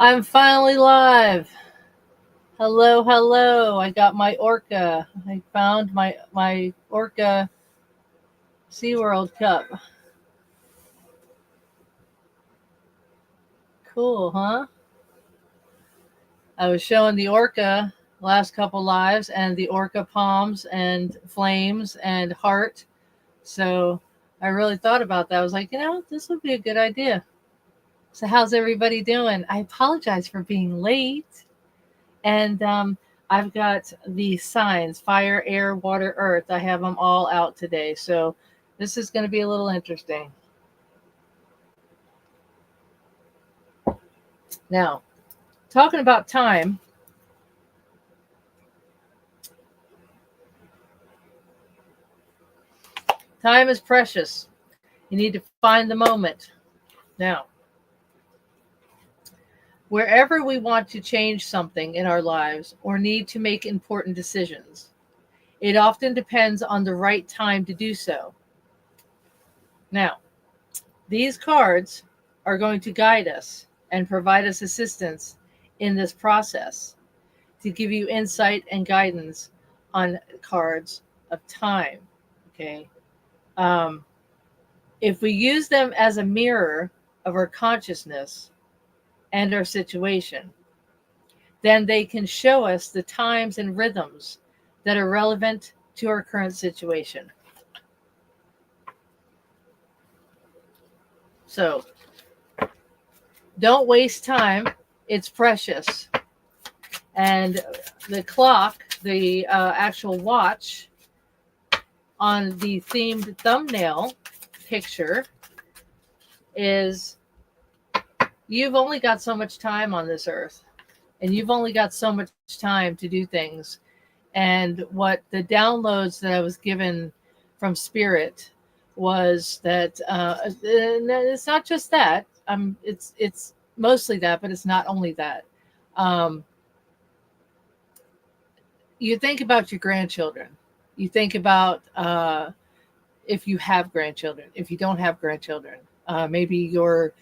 I'm finally live. Hello, hello. I got my orca. I found my orca SeaWorld cup. Cool, huh? I was showing the orca last couple lives and the orca palms and flames and heart. So I really thought about that. I was like, this would be a good idea. So how's everybody doing? I apologize for being late. And I've got the signs: fire, air, water, earth. I have them all out today. So this is going to be a little interesting. Now, talking about time, time is precious. You need to find the moment. Now, wherever we want to change something in our lives or need to make important decisions, it often depends on the right time to do so. Now, these cards are going to guide us and provide us assistance in this process to give you insight and guidance on cards of time. Okay. Um, if we use them as a mirror of our consciousness and our situation, then they can show us the times and rhythms that are relevant to our current situation. So don't waste time. It's precious. And the clock, the actual watch on the themed thumbnail picture is, you've only got so much time on this earth, and you've only got so much time to do things. And what the downloads that I was given from Spirit was that it's not just that. It's mostly that, but it's not only that. You think about your grandchildren. You think about if you have grandchildren. If you don't have grandchildren, maybe your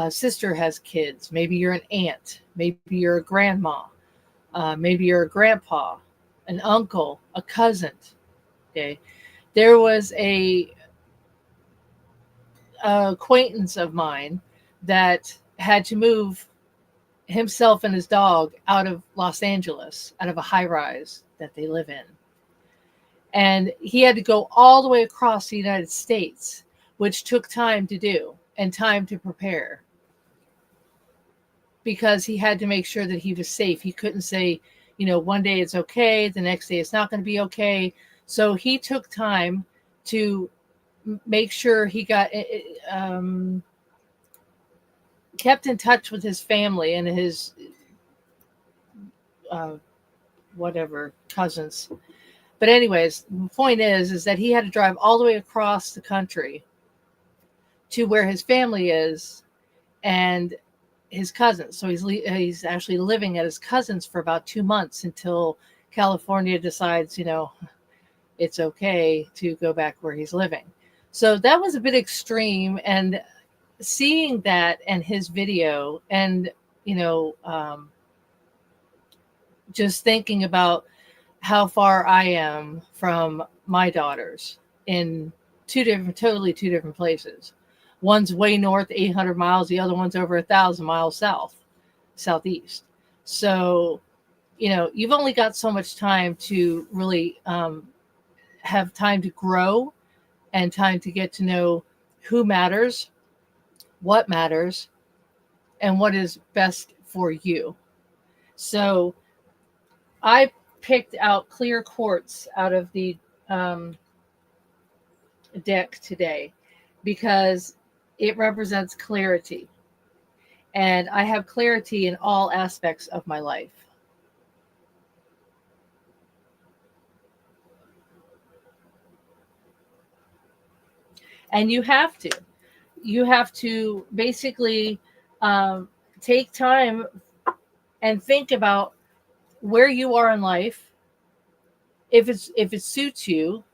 sister has kids. Maybe you're an aunt. Maybe you're a grandma. Maybe you're a grandpa, an uncle, a cousin. Okay, there was a acquaintance of mine that had to move himself and his dog out of Los Angeles, out of a high rise that they live in. And he had to go all the way across the United States, which took time to do and time to prepare, because he had to make sure that he was safe. He couldn't say, one day it's okay, the next day it's not going to be okay. So he took time to make sure he got kept in touch with his family and his whatever cousins. But anyways, the point is that he had to drive all the way across the country to where his family is and his cousins. So he's actually living at his cousins for about 2 months until California decides, it's okay to go back where he's living. So that was a bit extreme. And seeing that and his video and, just thinking about how far I am from my daughters in totally two different places. One's way north, 800 miles. The other one's over 1,000 miles southeast. So, you've only got so much time to really have time to grow and time to get to know who matters, what matters, and what is best for you. So I picked out clear quartz out of the deck today because it represents clarity. And I have clarity in all aspects of my life. And you have to. You have to basically take time and think about where you are in life, if it suits you,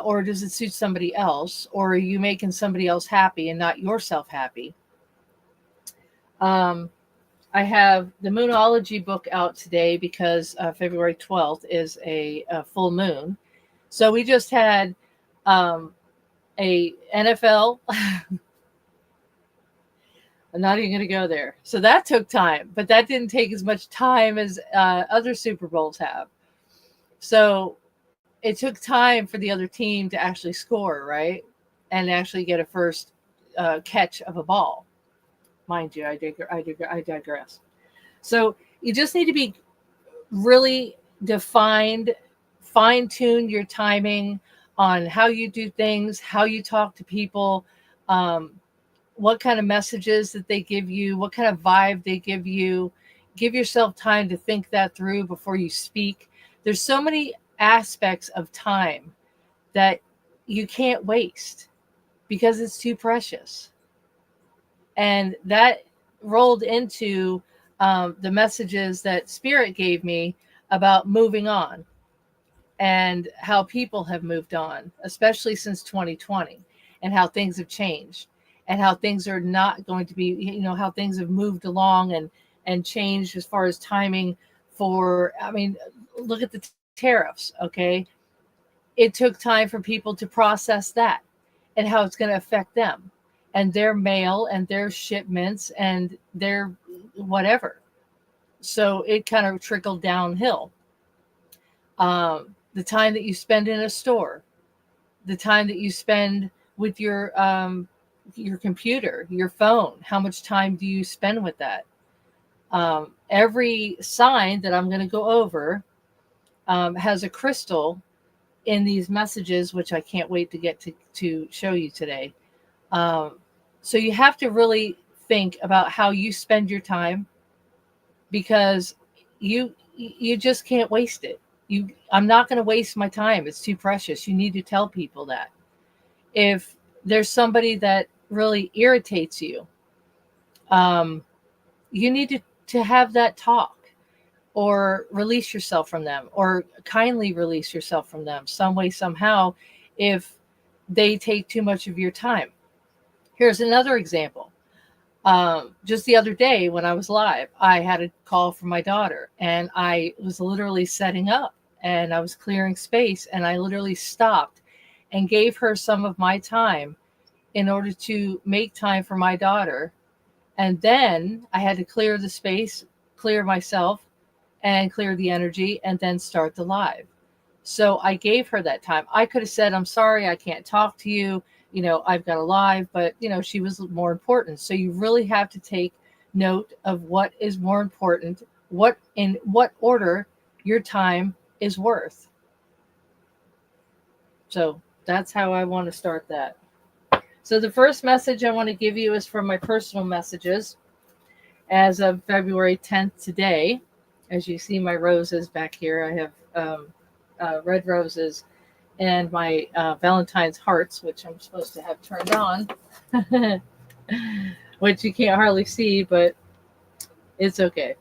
or does it suit somebody else, or are you making somebody else happy and not yourself happy? I have the Moonology book out today because February 12th is a full moon. So we just had um, a NFL. I'm not even going to go there. So that took time, but that didn't take as much time as other Super Bowls have. So it took time for the other team to actually score, right? And actually get a first catch of a ball. Mind you, I digress. So you just need to be really defined, fine tune your timing on how you do things, how you talk to people, um, what kind of messages that they give you, what kind of vibe they give you. Give yourself time to think that through before you speak. There's so many aspects of time that you can't waste because it's too precious. And that rolled into the messages that Spirit gave me about moving on and how people have moved on, especially since 2020, and how things have changed and how things are not going to be, how things have moved along and changed as far as timing for, I mean, look at the tariffs, okay? It took time for people to process that and how it's going to affect them and their mail and their shipments and their whatever. So it kind of trickled downhill. The time that you spend in a store, the time that you spend with your computer, your phone, how much time do you spend with that? Every sign that I'm going to go over has a crystal in these messages, which I can't wait to get to show you today. So you have to really think about how you spend your time because you just can't waste it. I'm not going to waste my time. It's too precious. You need to tell people that. If there's somebody that really irritates you, you need to have that talk or release yourself from them or kindly release yourself from them some way, somehow, if they take too much of your time. Here's another example. Just the other day when I was live, I had a call from my daughter and I was literally setting up and I was clearing space and I literally stopped and gave her some of my time in order to make time for my daughter. And then I had to clear the space, clear myself, and clear the energy, and then start the live. So I gave her that time. I could have said, I'm sorry, I can't talk to you. I've got a live, but, she was more important. So you really have to take note of what is more important, in what order your time is worth. So that's how I want to start that. So the first message I want to give you is from my personal messages as of February 10th today. As you see my roses back here, I have red roses and my Valentine's hearts, which I'm supposed to have turned on, which you can't hardly see, but it's okay.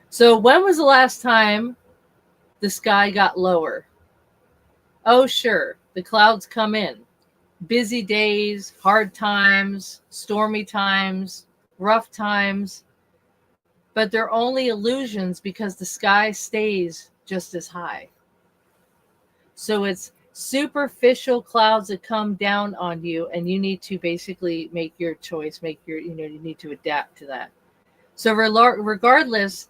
So when was the last time the sky got lower? Oh, sure. The clouds come in. Busy days, hard times, stormy times, rough times. But they're only illusions because the sky stays just as high. So it's superficial clouds that come down on you, and you need to basically make your choice, you need to adapt to that. So regardless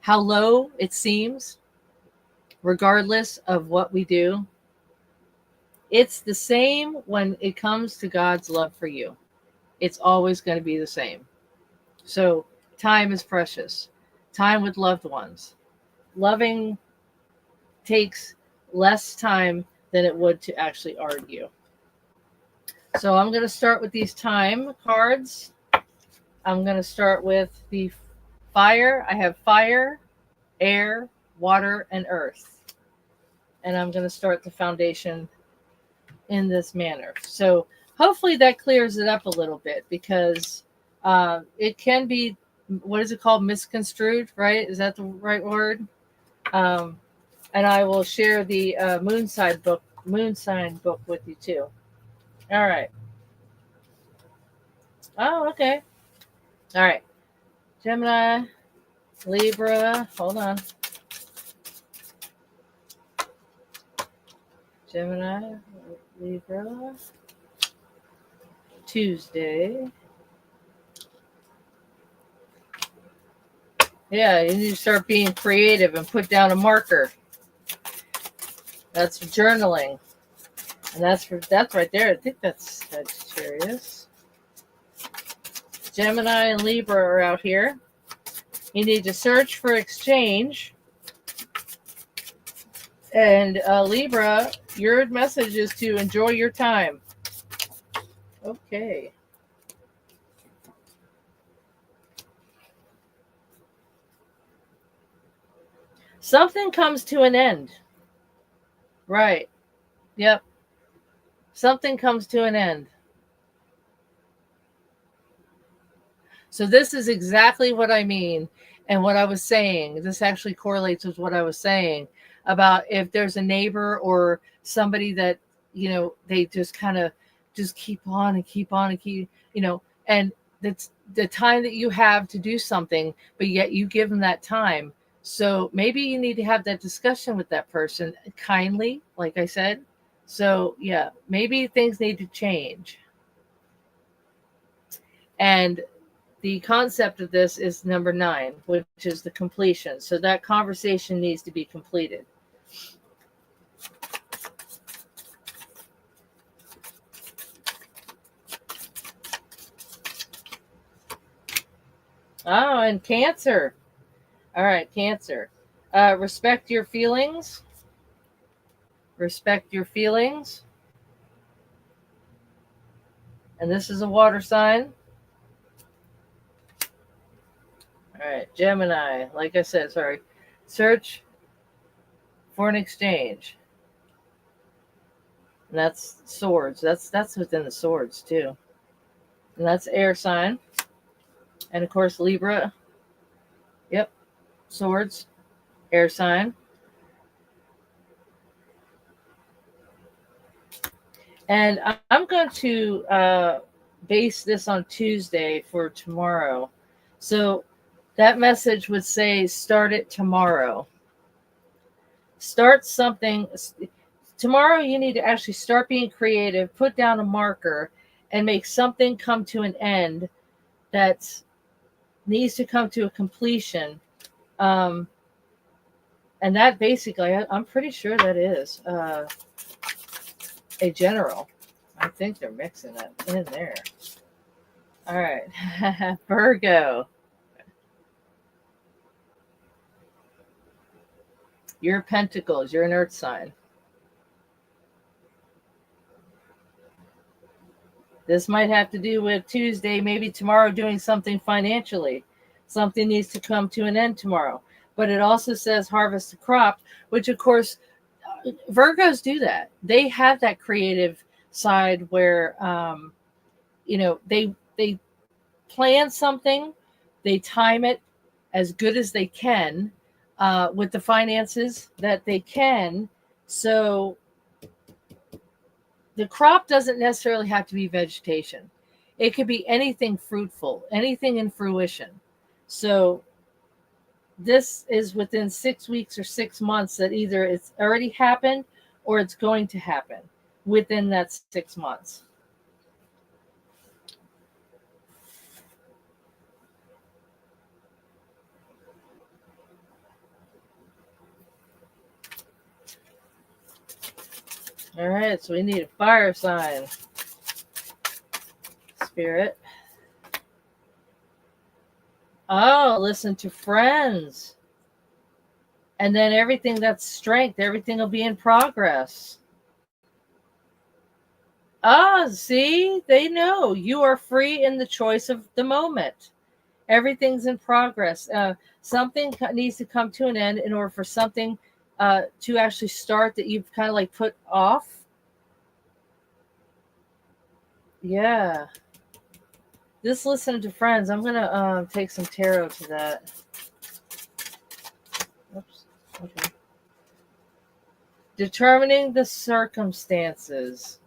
how low it seems, regardless of what we do, it's the same when it comes to God's love for you. It's always going to be the same. So time is precious. Time with loved ones. Loving takes less time than it would to actually argue. So I'm going to start with these time cards. I'm going to start with the fire. I have fire, air, water, and earth. And I'm going to start the foundation in this manner. So hopefully that clears it up a little bit because it can be, what is it called? Misconstrued, right? Is that the right word? And I will share the moon sign book with you too. All right. Oh, okay. All right. Gemini, Libra, hold on. Gemini, Libra, Tuesday. Yeah, you need to start being creative and put down a marker. That's journaling. And that's right there. I think that's Sagittarius. Gemini and Libra are out here. You need to search for exchange. And Libra, your message is to enjoy your time. Okay. Something comes to an end. Right. Yep. Something comes to an end. So this is exactly what I mean and what I was saying. This actually correlates with what I was saying about if there's a neighbor or somebody that, they just kind of just keep on and keep on and keep, and that's the time that you have to do something, but yet you give them that time. So maybe you need to have that discussion with that person kindly, like I said. So yeah, maybe things need to change. And the concept of this is number 9, which is the completion. So that conversation needs to be completed. Oh, and Cancer. All right, Cancer. Respect your feelings. Respect your feelings. And this is a water sign. All right, Gemini. Like I said, sorry. Search for an exchange. And that's swords. That's within the swords too. And that's air sign. And of course, Libra. Yep. Swords. Air sign. And I'm going to base this on Tuesday for tomorrow. So that message would say, start it tomorrow. Start something. Tomorrow you need to actually start being creative, put down a marker, and make something come to an end that needs to come to a completion. And that basically, I'm pretty sure that is a general. I think they're mixing that in there. All right. Virgo. You're Pentacles. You're an earth sign. This might have to do with Tuesday, maybe tomorrow doing something financially. Something needs to come to an end tomorrow. But it also says harvest the crop, which of course, Virgos do that. They have that creative side where, they plan something, they time it as good as they can with the finances that they can. So the crop doesn't necessarily have to be vegetation. It could be anything fruitful, anything in fruition. So this is within 6 weeks or 6 months that either it's already happened or it's going to happen within that 6 months. All right, so we need a fire sign. Spirit. Oh, listen to friends. And then everything that's strength, everything will be in progress. Ah, see, they know you are free in the choice of the moment. Everything's in progress. Something needs to come to an end in order for something to actually start that you've kind of like put off. Yeah. This listen to friends. I'm gonna take some tarot to that. Oops. Okay. Determining the circumstances.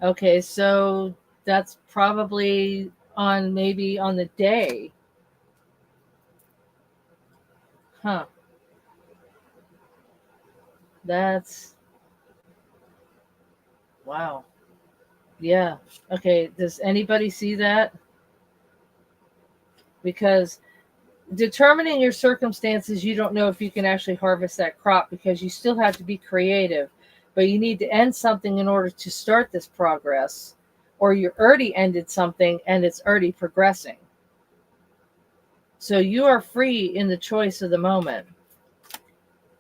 Okay, so that's probably maybe on the day. Huh. That's wow. Yeah. Okay. Does anybody see that? Because determining your circumstances, you don't know if you can actually harvest that crop because you still have to be creative. But you need to end something in order to start this progress, or you already ended something and it's already progressing. So you are free in the choice of the moment.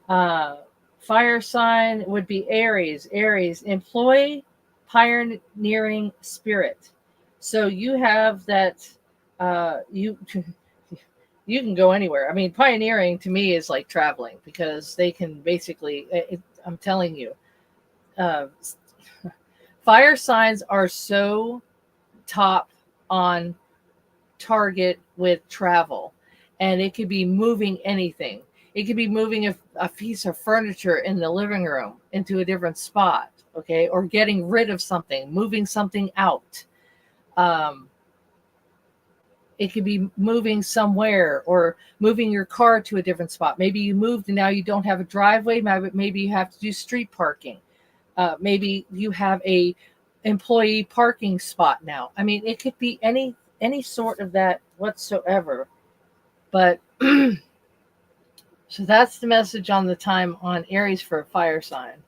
Uh, Fire sign would be Aries. Aries, employ pioneering spirit. So you have that. You you can go anywhere. I mean, pioneering to me is like traveling because they can basically. I'm telling you, uh, fire signs are so top on target with travel, and it could be moving anything. It could be moving a piece of furniture in the living room into a different spot, okay, or getting rid of something, moving something out. um, it could be moving somewhere or moving your car to a different spot. Maybe you moved and now you don't have a driveway. Maybe you have to do street parking. Maybe you have a employee parking spot now. I mean, it could be any sort of that whatsoever. But so that's the message on the time on Aries for a fire sign.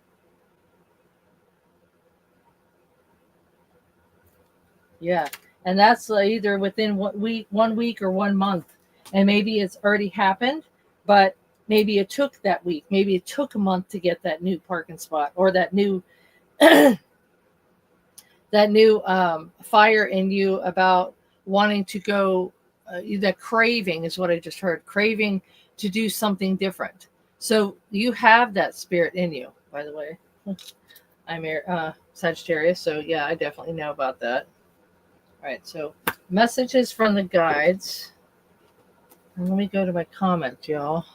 Yeah. And that's either within 1 week or 1 month. And maybe it's already happened, but maybe it took that week. Maybe it took a month to get that new parking spot or that new fire in you about wanting to go. That craving is what I just heard. Craving to do something different. So you have that spirit in you, by the way. I'm Sagittarius, so yeah, I definitely know about that. All right, so messages from the guides. And let me go to my comment, y'all.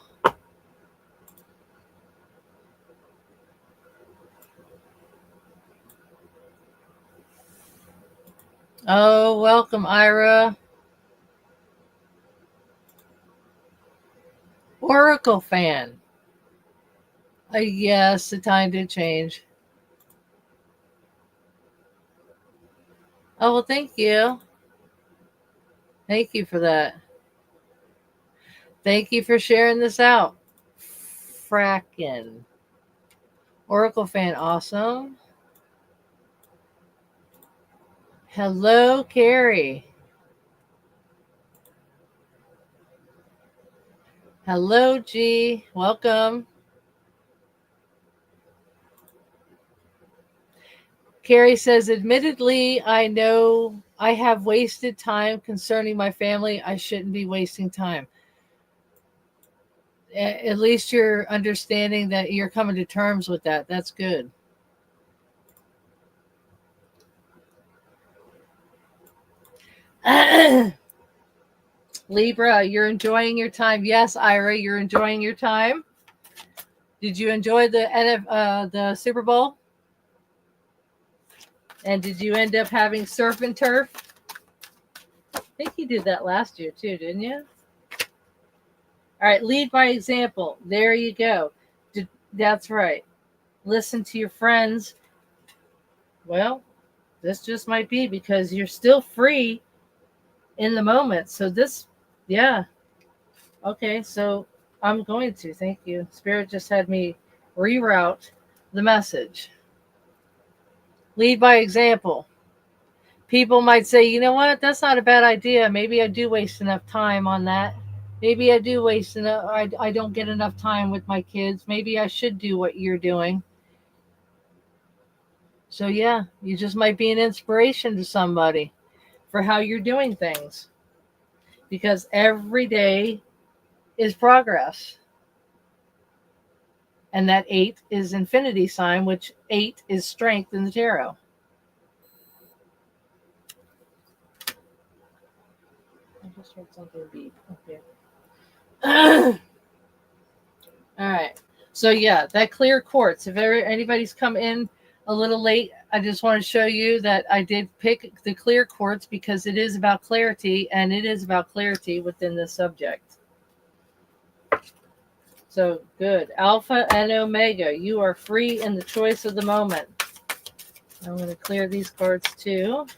Oh, welcome, Ira. Oracle fan. Yes, the time did change. Oh, well, thank you. Thank you for that. Thank you for sharing this out. Frackin'. Oracle fan, awesome. Hello, Carrie. Hello, G. Welcome. Carrie says, admittedly, I know I have wasted time concerning my family. I shouldn't be wasting time. At least you're understanding that you're coming to terms with that. That's good. Libra, you're enjoying your time. Yes, Ira, you're enjoying your time. Did you enjoy the Super Bowl? And did you end up having surf and turf? I think you did that last year too, didn't you? All right, lead by example. There you go. That's right. Listen to your friends. Well, this just might be because you're still free in the moment. So this, yeah. Okay, so I'm going to. Thank you. Spirit just had me reroute the message. Lead by example. People might say, you know what, that's not a bad idea. Maybe I do waste enough time on that. Maybe I do waste enough. I don't get enough time with my kids. Maybe I should do what you're doing. So, yeah, you just might be an inspiration to somebody for how you're doing things because every day is progress. And that 8 is infinity sign, which 8 is strength in the tarot. I just heard something beep. Okay. All right. So yeah, that clear quartz. If anybody's come in a little late, I just want to show you that I did pick the clear quartz because it is about clarity, and it is about clarity within this subject. So good. Alpha and Omega, you are free in the choice of the moment. I'm going to clear these cards too.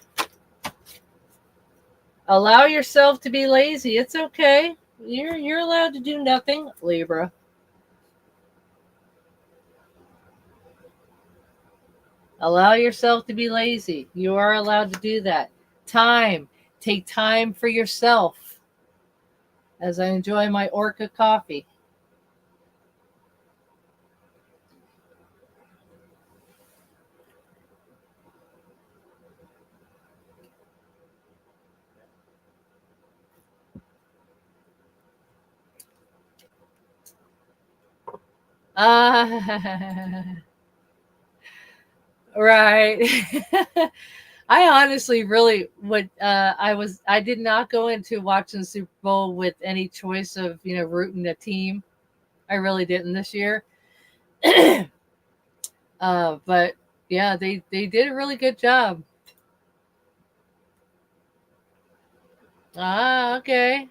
Allow yourself to be lazy. It's okay. You're allowed to do nothing, Libra. Allow yourself to be lazy. You are allowed to do that. Time. Take time for yourself. As I enjoy my Orca coffee. Right. I honestly really would. I did not go into watching the Super Bowl with any choice of rooting a team. I really didn't this year. But yeah, they did a really good job. Okay.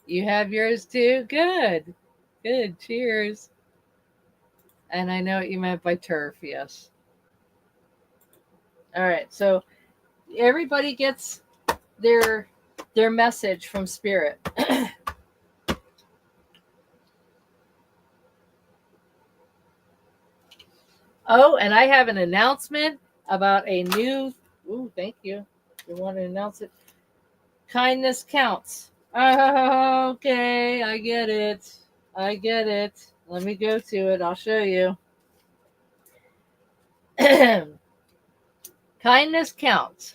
You have yours too. Good. Good. Cheers. And I know what you meant by turf. Yes. All right. So everybody gets their message from spirit. Oh, and I have an announcement about a new. Ooh, thank you. You want to announce it? Kindness counts. Okay, I get it. I get it. Let me go to it. I'll show you. Kindness counts.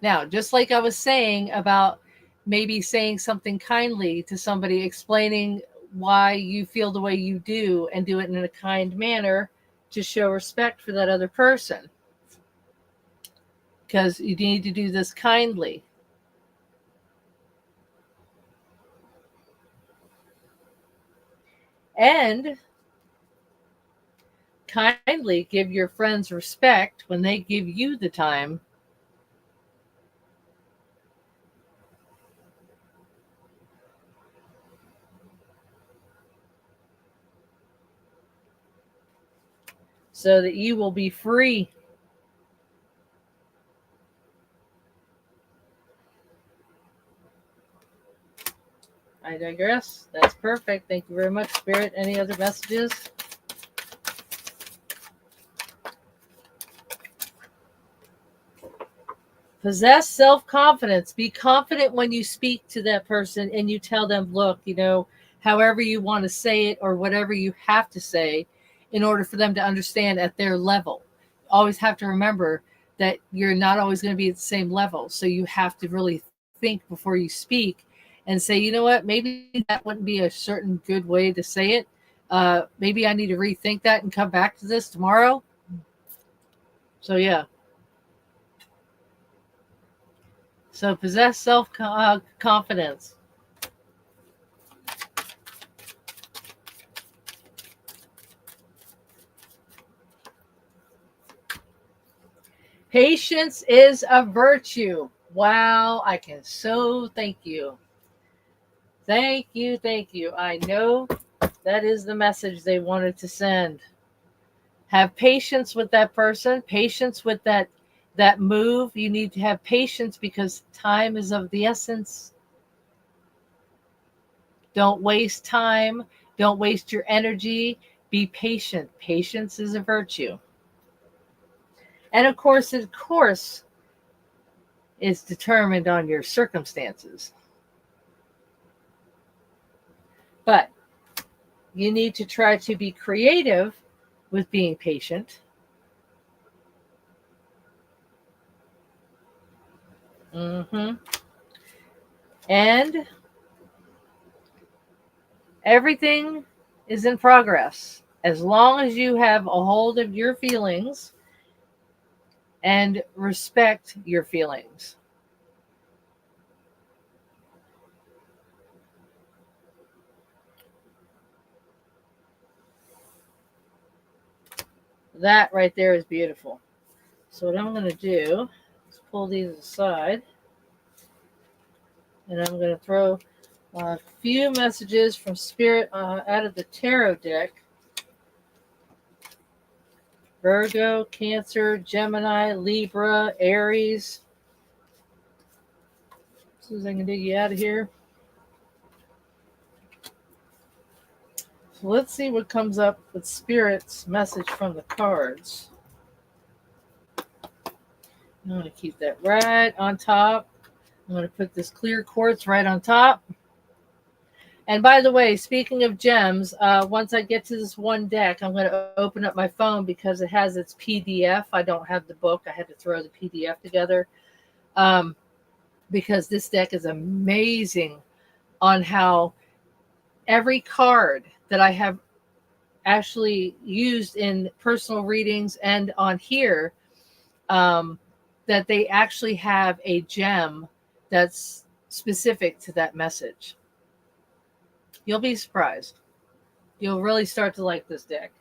Now, just like I was saying about maybe saying something kindly to somebody, explaining why you feel the way you do and do it in a kind manner to show respect for that other person. Because you need to do this kindly. And kindly give your friends respect when they give you the time. So that you will be free. I digress. That's perfect. Thank you very much, Spirit. Any other messages? Possess self-confidence. Be confident when you speak to that person and you tell them, look, however you want to say it or whatever you have to say in order for them to understand at their level. Always have to remember that you're not always going to be at the same level. So you have to really think before you speak and say, you know what, maybe that wouldn't be a certain good way to say it. Maybe I need to rethink that and come back to this tomorrow. So yeah. So possess self-confidence. Patience is a virtue. Wow, I can so thank you. Thank you, thank you. I know that is the message they wanted to send. Have patience with that person, patience with that move. You need to have patience because time is of the essence. Don't waste time. Don't waste your energy. Be patient. Patience is a virtue. And of course, is determined on your circumstances. But you need to try to be creative with being patient. Mm-hmm. And everything is in progress. As long as you have a hold of your feelings and respect your feelings. That right there is beautiful. So what I'm going to do is pull these aside And I'm going to throw a few messages from Spirit out of the tarot deck. Virgo, Cancer, Gemini, Libra, Aries. As soon as I can dig you out of here. So let's see what comes up with Spirit's message from the cards. I'm going to keep that right on top. I'm going to put this clear quartz right on top. And by the way, speaking of gems, once I get to this one deck, I'm going to open up my phone because it has its PDF. I don't have the book. I had to throw the PDF together because this deck is amazing on how every card that I have actually used in personal readings and on here, that they actually have a gem that's specific to that message. You'll be surprised. You'll really start to like this deck.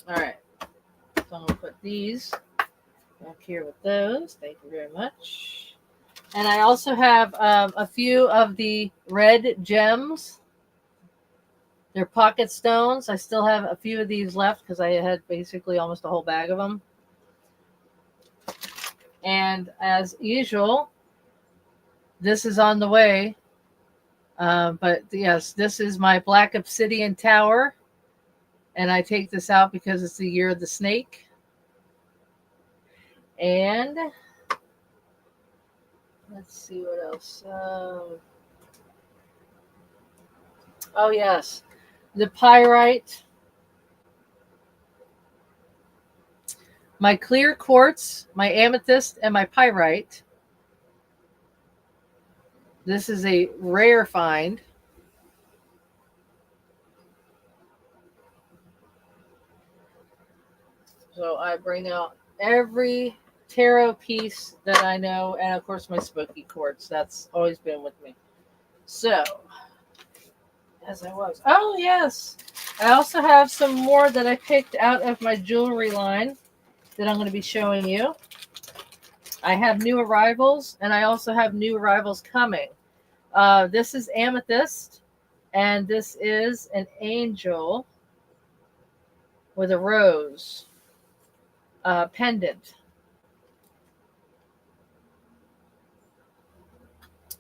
All right. So I'm going to put these back here with those. Thank you very much. And I also have a few of the red gems. They're pocket stones. I still have a few of these left because I had basically almost a whole bag of them. And as usual, this is on the way. But yes, this is my black obsidian tower. And I take this out because it's the year of the snake. And let's see what else. Oh, yes. The pyrite. My clear quartz, my amethyst, and my pyrite. This is a rare find. So I bring out every tarot piece that I know, and of course my smoky quartz. That's always been with me. So, as I was. Oh, yes. I also have some more that I picked out of my jewelry line that I'm going to be showing you. I have new arrivals, and I also have new arrivals coming. This is amethyst, and this is an angel with a rose pendant.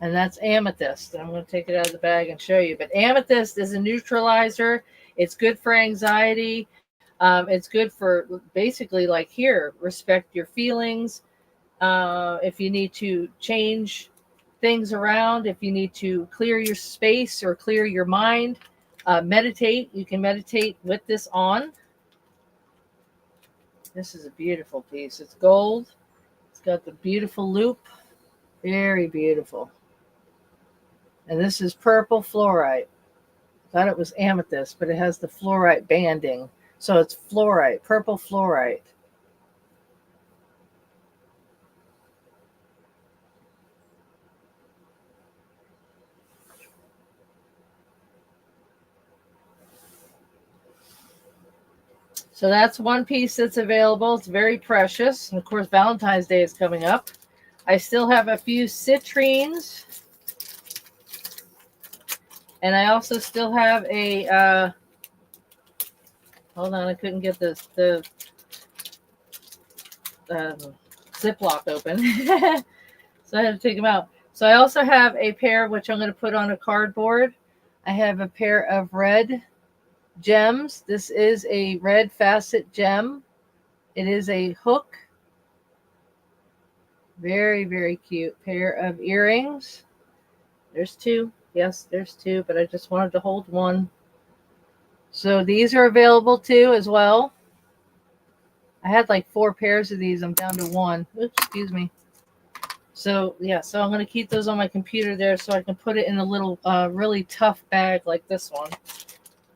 And that's amethyst. I'm going to take it out of the bag and show you. But amethyst is a neutralizer. It's good for anxiety. It's good for basically, like here, respect your feelings. If you need to change things around, if you need to clear your space or clear your mind, meditate. You can meditate with this on. This is a beautiful piece. It's gold. It's got the beautiful loop. Very beautiful. And this is purple fluorite. Thought it was amethyst, but it has the fluorite banding. So it's fluorite, purple fluorite. So that's one piece that's available. It's very precious. And of course, Valentine's Day is coming up. I still have a few citrines. And I also still have a, hold on, I couldn't get the Ziploc open. So I had to take them out. So I also have a pair, which I'm going to put on a cardboard. I have a pair of red gems. This is a red facet gem. It is a hook. Very, very cute pair of earrings. There's two. Yes, there's two, but I just wanted to hold one. So these are available too as well. I had like 4 pairs of these. I'm down to 1. Oops, excuse me. So yeah, so I'm going to keep those on my computer there so I can put it in a little really tough bag like this one.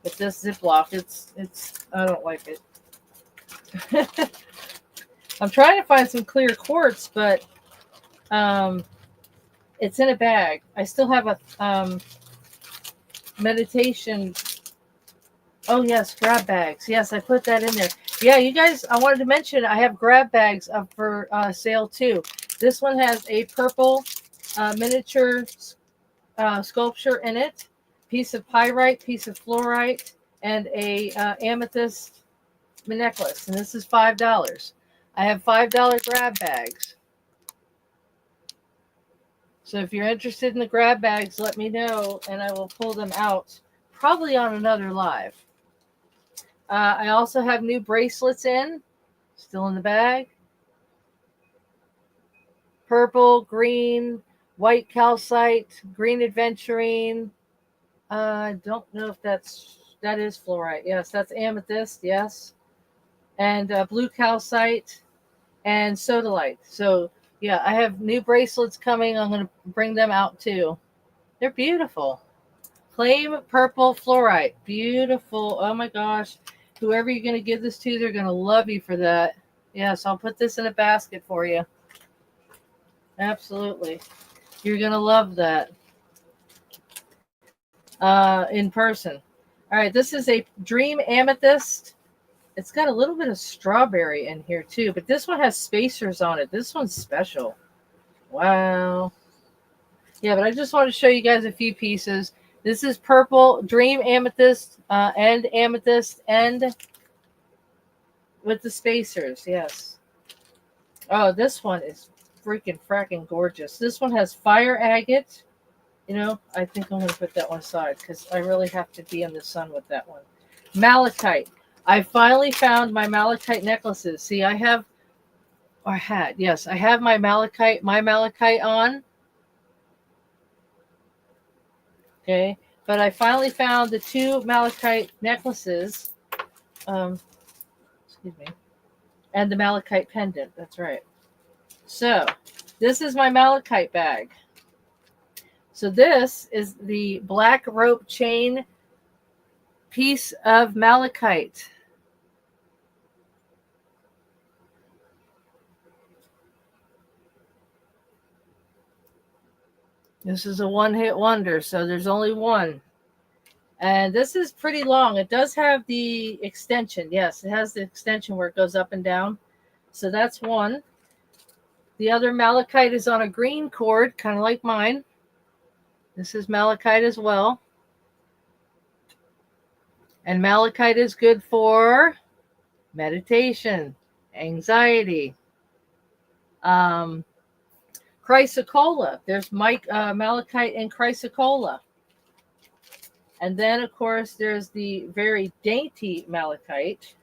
With this Ziploc, it's I don't like it. I'm trying to find some clear quartz, but it's in a bag. I still have a meditation. Oh yes, grab bags. Yes, I put that in there. Yeah, you guys, I wanted to mention I have grab bags up for sale too. This one has a purple miniature sculpture in it, piece of pyrite, piece of fluorite, and a amethyst necklace. And this is $5. I have $5 grab bags. So if you're interested in the grab bags, let me know and I will pull them out probably on another live. I also have new bracelets still in the bag. Purple, green, white calcite, green adventurine. I don't know if that is fluorite. Yes, that's amethyst. Yes. And blue calcite and sodalite. So yeah, I have new bracelets coming. I'm going to bring them out too. They're beautiful. Plain purple fluorite. Beautiful. Oh my gosh. Whoever you're going to give this to, they're going to love you for that. Yes, I'll put this in a basket for you. Absolutely. You're going to love that in person. All right, this is a Dream Amethyst. It's got a little bit of strawberry in here too, but this one has spacers on it. This one's special. Wow. Yeah, but I just want to show you guys a few pieces. This is purple Dream Amethyst and amethyst and with the spacers. Yes. Oh, this one is freaking fracking gorgeous. This one has fire agate. You know, I think I'm going to put that one aside because I really have to be in the sun with that one. Malachite. I finally found my malachite necklaces. See, I have my malachite on. Okay, but I finally found the two malachite necklaces. Excuse me. And the malachite pendant. That's right. So, this is my malachite bag. So this is the black rope chain piece of malachite. This is a one-hit wonder, so there's only one. And this is pretty long. It does have the extension. Yes, it has the extension where it goes up and down. So that's one. The other malachite is on a green cord, kind of like mine. This is malachite as well. And malachite is good for meditation, anxiety, chrysocolla. There's malachite and chrysocolla. And then, of course, there's the very dainty malachite,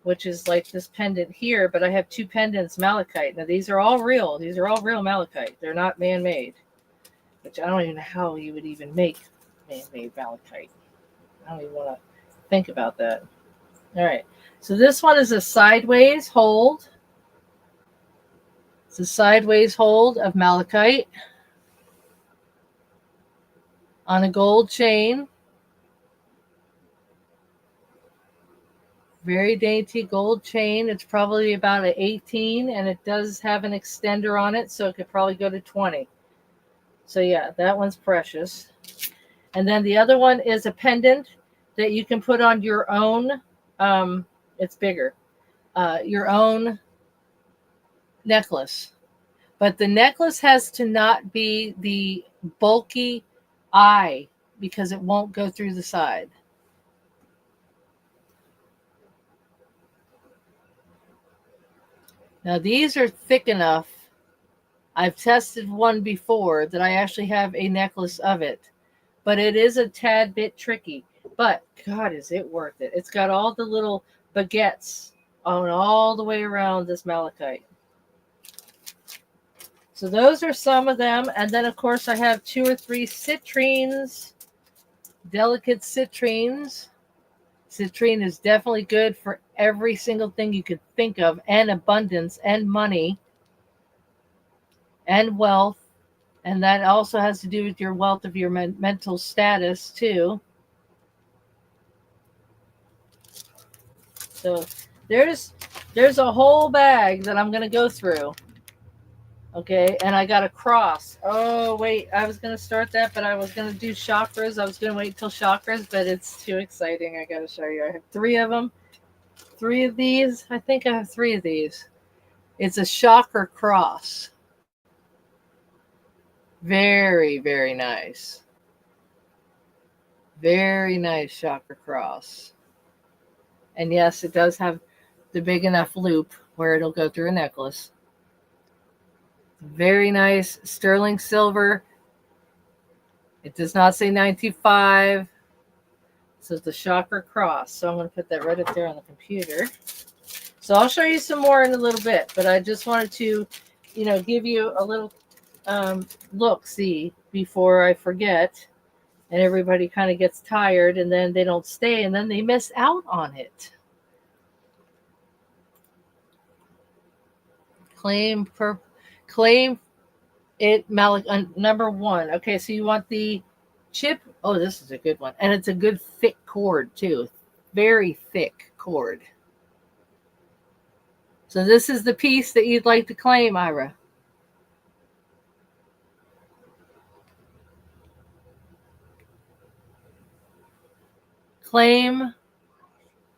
which is like this pendant here, but I have two pendants malachite. Now, these are all real. These are all real malachite. They're not man-made, which I don't even know how you would even make man-made malachite. I don't even want to think about that. All right. So this one is a sideways hold. It's a sideways hold of malachite on a gold chain. Very dainty gold chain. It's probably about an 18, and it does have an extender on it, so it could probably go to 20. So yeah, that one's precious. And then the other one is a pendant that you can put on your own. It's bigger. Your own necklace. But the necklace has to not be the bulky eye because it won't go through the side. Now these are thick enough. I've tested one before that I actually have a necklace of it. But it is a tad bit tricky. But God, is it worth it. It's got all the little baguettes on all the way around this malachite. So those are some of them. And then, of course, I have 2 or 3 citrines, delicate citrines. Citrine is definitely good for every single thing you could think of, and abundance and money and wealth. And that also has to do with your wealth of your mental status, too. So there's a whole bag that I'm going to go through. Okay, and I got a cross. Oh, wait, I was going to start that, but I was going to do chakras. I was going to wait till chakras, but it's too exciting. I got to show you. I have 3 of them. 3 of these. I think I have 3 of these. It's a chakra cross. Very, very nice. Very nice chakra cross. And yes, it does have the big enough loop where it'll go through a necklace. Very nice sterling silver. It does not say 925. It says the chakra cross. So I'm going to put that right up there on the computer. So I'll show you some more in a little bit, but I just wanted to, give you a little look-see before I forget, and everybody kind of gets tired, and then they don't stay, and then they miss out on it. Claim it, Malik, number 1. Okay, so you want the chip. Oh, this is a good one, and it's a good thick cord too. Very thick cord. So this is the piece that you'd like to claim, Ira. Claim.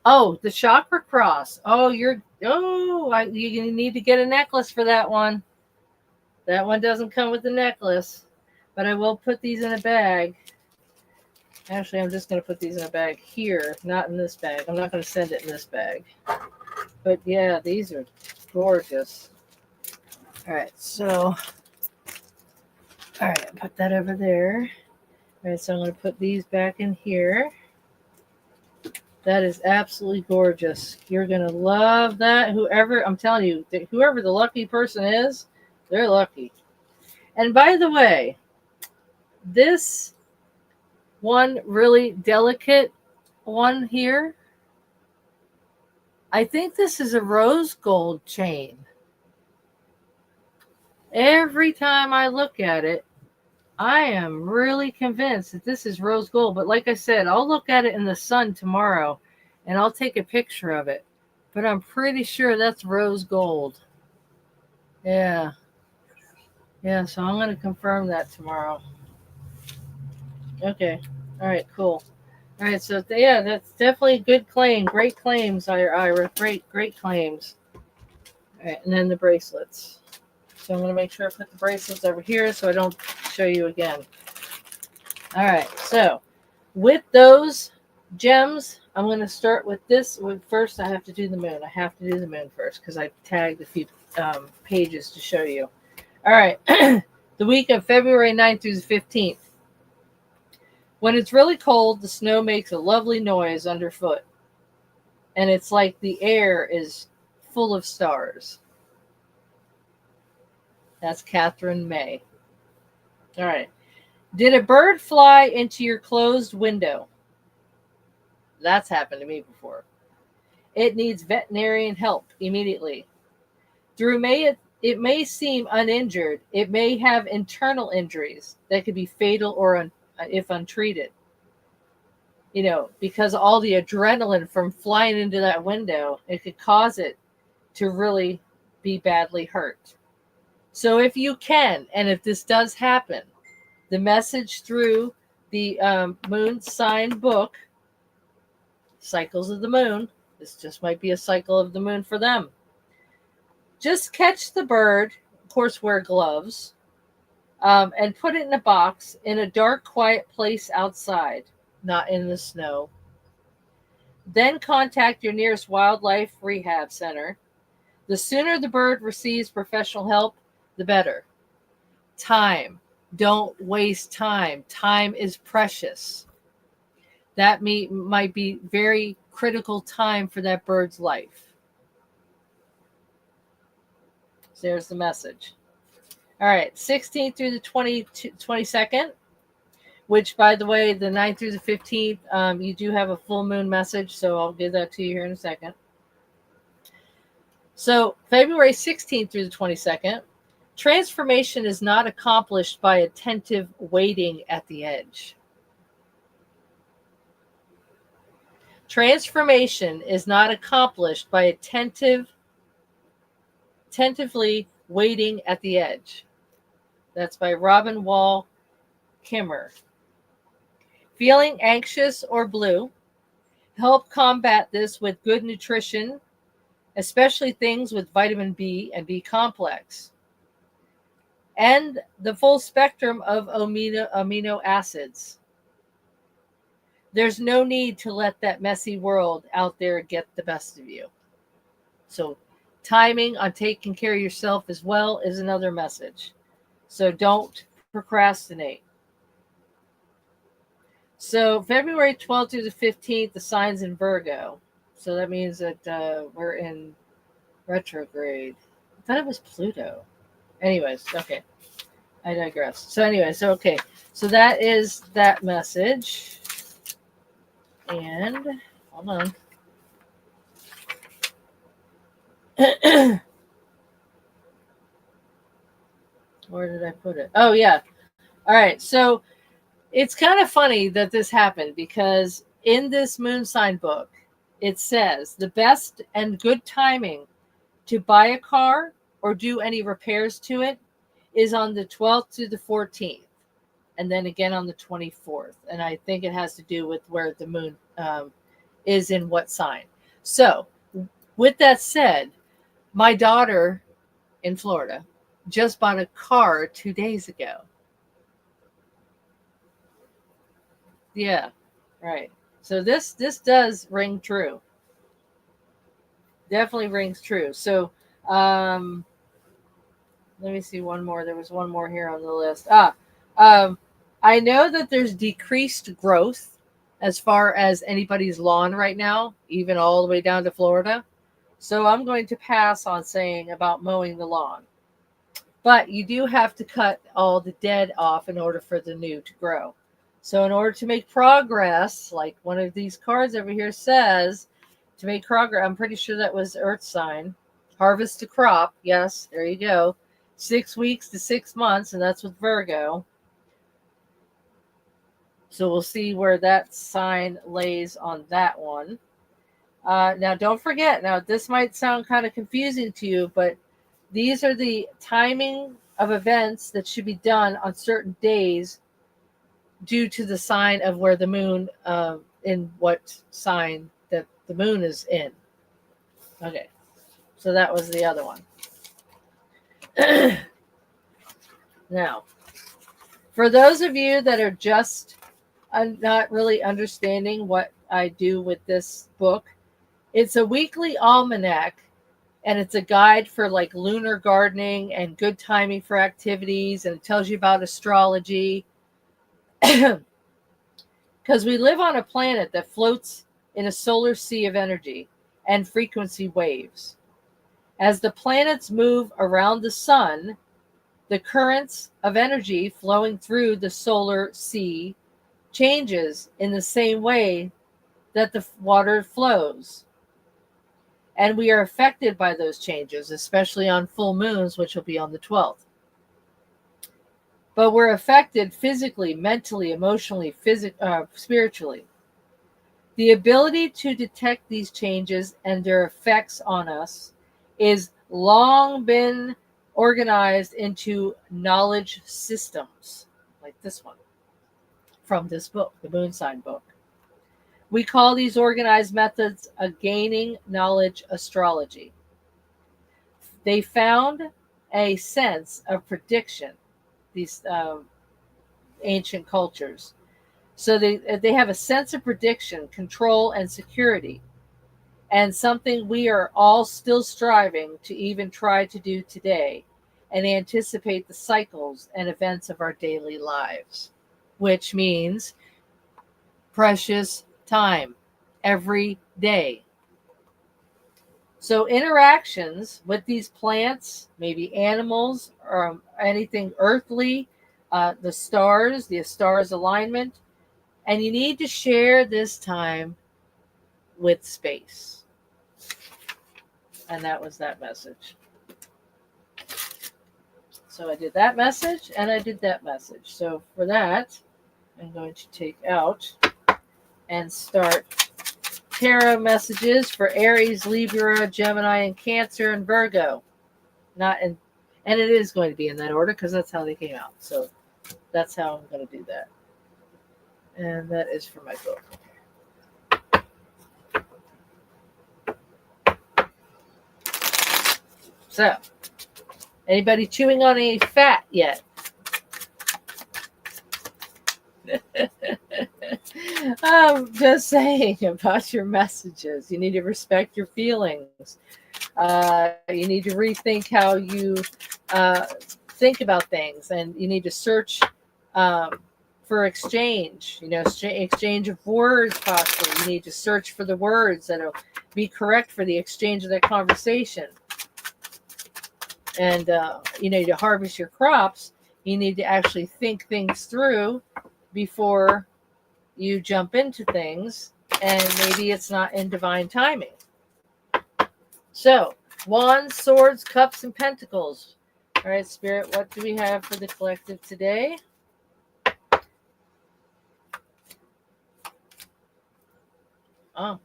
Oh, the chakra cross. Oh, you need to get a necklace for that one. That one doesn't come with the necklace, but I will put these in a bag. Actually, I'm just going to put these in a bag here, not in this bag. I'm not going to send it in this bag. But yeah, these are gorgeous. All right, so, put that over there. All right, so I'm going to put these back in here. That is absolutely gorgeous. You're going to love that. I'm telling you, whoever the lucky person is, they're lucky. And by the way, this one really delicate one here, I think this is a rose gold chain. Every time I look at it, I am really convinced that this is rose gold. But like I said, I'll look at it in the sun tomorrow and I'll take a picture of it. But I'm pretty sure that's rose gold. Yeah. Yeah, so I'm going to confirm that tomorrow. Okay. All right, cool. All right, so yeah, that's definitely a good claim. Great claims, Ira. Great claims. All right, and then the bracelets. So I'm going to make sure I put the bracelets over here so I don't show you again. All right, so with those gems, I'm going to start with this. First, I have to do the moon. I have to do the moon first because I tagged a few pages to show you. All right, the week of February 9th through the 15th. When it's really cold, the snow makes a lovely noise underfoot. And it's like the air is full of stars. That's Catherine May. All right. Did a bird fly into your closed window? That's happened to me before. It needs veterinarian help immediately. Through May, it may seem uninjured. It may have internal injuries that could be fatal or if untreated. Because all the adrenaline from flying into that window, it could cause it to really be badly hurt. So if you can, and if this does happen, the message through the moon sign book, Cycles of the Moon, this just might be a cycle of the moon for them. Just catch the bird, of course wear gloves, and put it in a box in a dark, quiet place outside, not in the snow. Then contact your nearest wildlife rehab center. The sooner the bird receives professional help, the better. Time. Don't waste time. Time is precious. That might be very critical time for that bird's life. So there's the message. All right, 16th through the 22nd, which, by the way, the 9th through the 15th, you do have a full moon message, so I'll give that to you here in a second. So February 16th through the 22nd, transformation is not accomplished by attentive waiting at the edge. Transformation is not accomplished by attentively waiting at the edge. That's by Robin Wall Kimmer. Feeling anxious or blue? Help combat this with good nutrition, especially things with vitamin B and B complex. and the full spectrum of amino acids. There's no need to let that messy world out there get the best of you. So, timing on taking care of yourself as well is another message. So, don't procrastinate. So, February 12th through the 15th, the signs in Virgo. So, that means that we're in retrograde. I thought it was Pluto. Anyways, okay. I digress. So, anyway, okay. So, that is that message. And, hold on. Where did I put it? Oh, yeah. All right. So, it's kind of funny that this happened because in this moon sign book, it says the best and good timing to buy a car or do any repairs to it is on the 12th to the 14th, and then again on the 24th. And I think it has to do with where the moon is in what sign. So, with that said, my daughter in Florida just bought a car 2 days ago. Yeah, right. So this does ring true. Definitely rings true. So let me see one more. There was one more here on the list. I know that there's decreased growth as far as anybody's lawn right now, even all the way down to Florida. So I'm going to pass on saying about mowing the lawn. But you do have to cut all the dead off in order for the new to grow. So in order to make progress, like one of these cards over here says, to make progress, I'm pretty sure that was Earth sign, harvest to crop. Yes, there you go. 6 weeks to 6 months, and that's with Virgo. So we'll see where that sign lays on that one. Now, don't forget, now this might sound kind of confusing to you, but these are the timing of events that should be done on certain days due to the sign of where the moon, in what sign that the moon is in. Okay, so that was the other one. Now, for those of you that are just not really understanding what I do with this book, it's a weekly almanac, and it's a guide for like lunar gardening and good timing for activities, and it tells you about astrology. Because we live on a planet that floats in a solar sea of energy and frequency waves. As the planets move around the sun, the currents of energy flowing through the solar sea changes in the same way that the water flows. And we are affected by those changes, especially on full moons, which will be on the 12th. But we're affected physically, mentally, emotionally, spiritually. The ability to detect these changes and their effects on us is long been organized into knowledge systems, like this one, from this book, the Moon Sign book. We call these organized methods a gaining knowledge astrology. They found a sense of prediction, these ancient cultures. So they have a sense of prediction, control, and security, and something we are all still striving to even try to do today, and anticipate the cycles and events of our daily lives, which means precious time every day. So interactions with these plants, maybe animals, or anything earthly, the stars alignment, and you need to share this time with space. And that was that message. So I did that message and I did that message. So for that, I'm going to take out and start tarot messages for Aries, Libra, Gemini, and Cancer, and Virgo. And it is going to be in that order because that's how they came out. So that's how I'm going to do that. And that is for my book. So Anybody chewing on any fat yet? I'm just saying about your messages. You need to respect your feelings. You need to rethink how you think about things, and you need to search for exchange. Exchange of words possibly. You need to search for the words that'll be correct for the exchange of that conversation. And to harvest your crops, you need to actually think things through before you jump into things, and maybe it's not in divine timing. So, wands, swords, cups, and pentacles. All right, Spirit, what do we have for the collective today? Oh,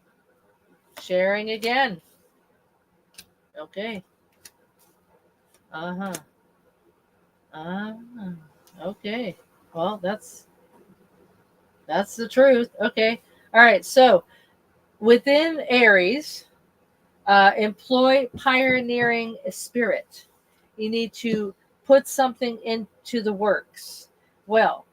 sharing again. Okay. Uh-huh. Okay. Well, that's the truth. Okay. All right. So, within Aries, employ pioneering spirit. You need to put something into the works. Well,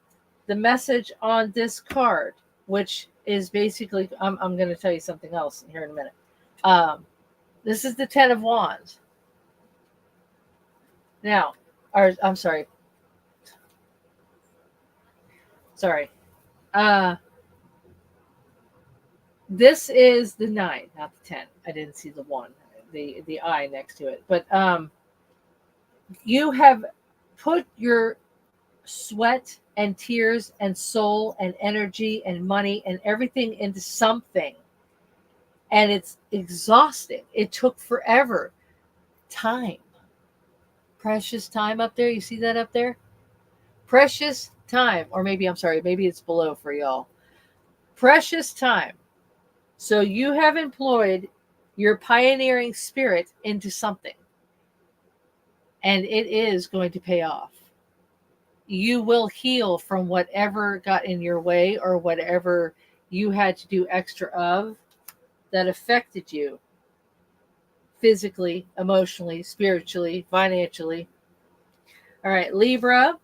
the message on this card, which is basically, I'm going to tell you something else here in a minute. This is the Ten of Wands. Now, I'm sorry. Sorry. This is the 9, not the 10. I didn't see the 1, the I next to it. But you have put your sweat and tears and soul and energy and money and everything into something. And it's exhausting. It took forever. Time. Precious time up there. You see that up there? Precious time. Or maybe it's below for y'all. Precious time. So you have employed your pioneering spirit into something. And it is going to pay off. You will heal from whatever got in your way or whatever you had to do extra of that affected you physically, emotionally, spiritually, financially. All right, Libra,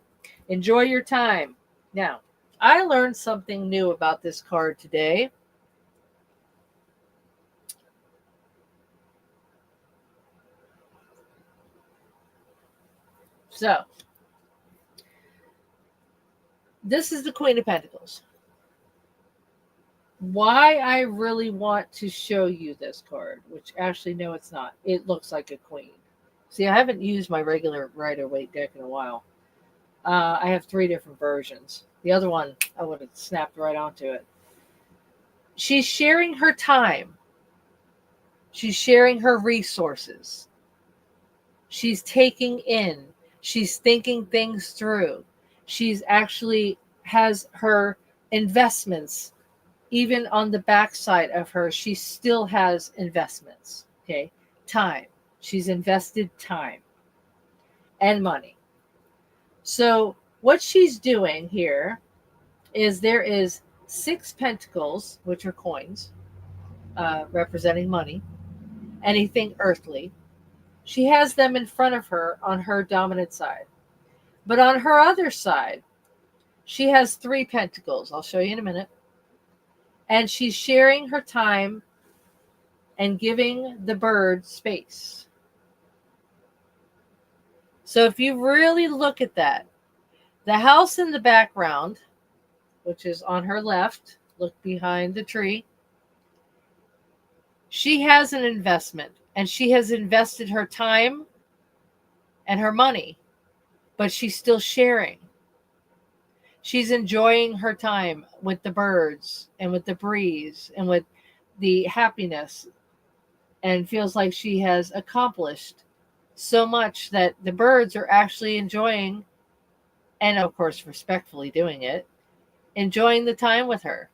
enjoy your time. Now, I learned something new about this card today. So, this is the Queen of Pentacles. Why I really want to show you this card, which actually, no, it's not. It looks like a queen. See, I haven't used my regular Rider-Waite deck in a while. I have 3 different versions. The other one, I would have snapped right onto it. She's sharing her time. She's sharing her resources. She's taking in. She's thinking things through. She's actually has her investments. Even on the backside of her, she still has investments. Okay. Time. She's invested time and money. So what she's doing here is there is 6 pentacles, which are coins, representing money, anything earthly. She has them in front of her on her dominant side. But on her other side, she has 3 pentacles. I'll show you in a minute. And she's sharing her time and giving the bird space. So if you really look at that, the house in the background, which is on her left, look behind the tree, she has an investment, and she has invested her time and her money, but she's still sharing. She's enjoying her time with the birds and with the breeze and with the happiness, and feels like she has accomplished so much that the birds are actually enjoying, and of course respectfully doing it, enjoying the time with her,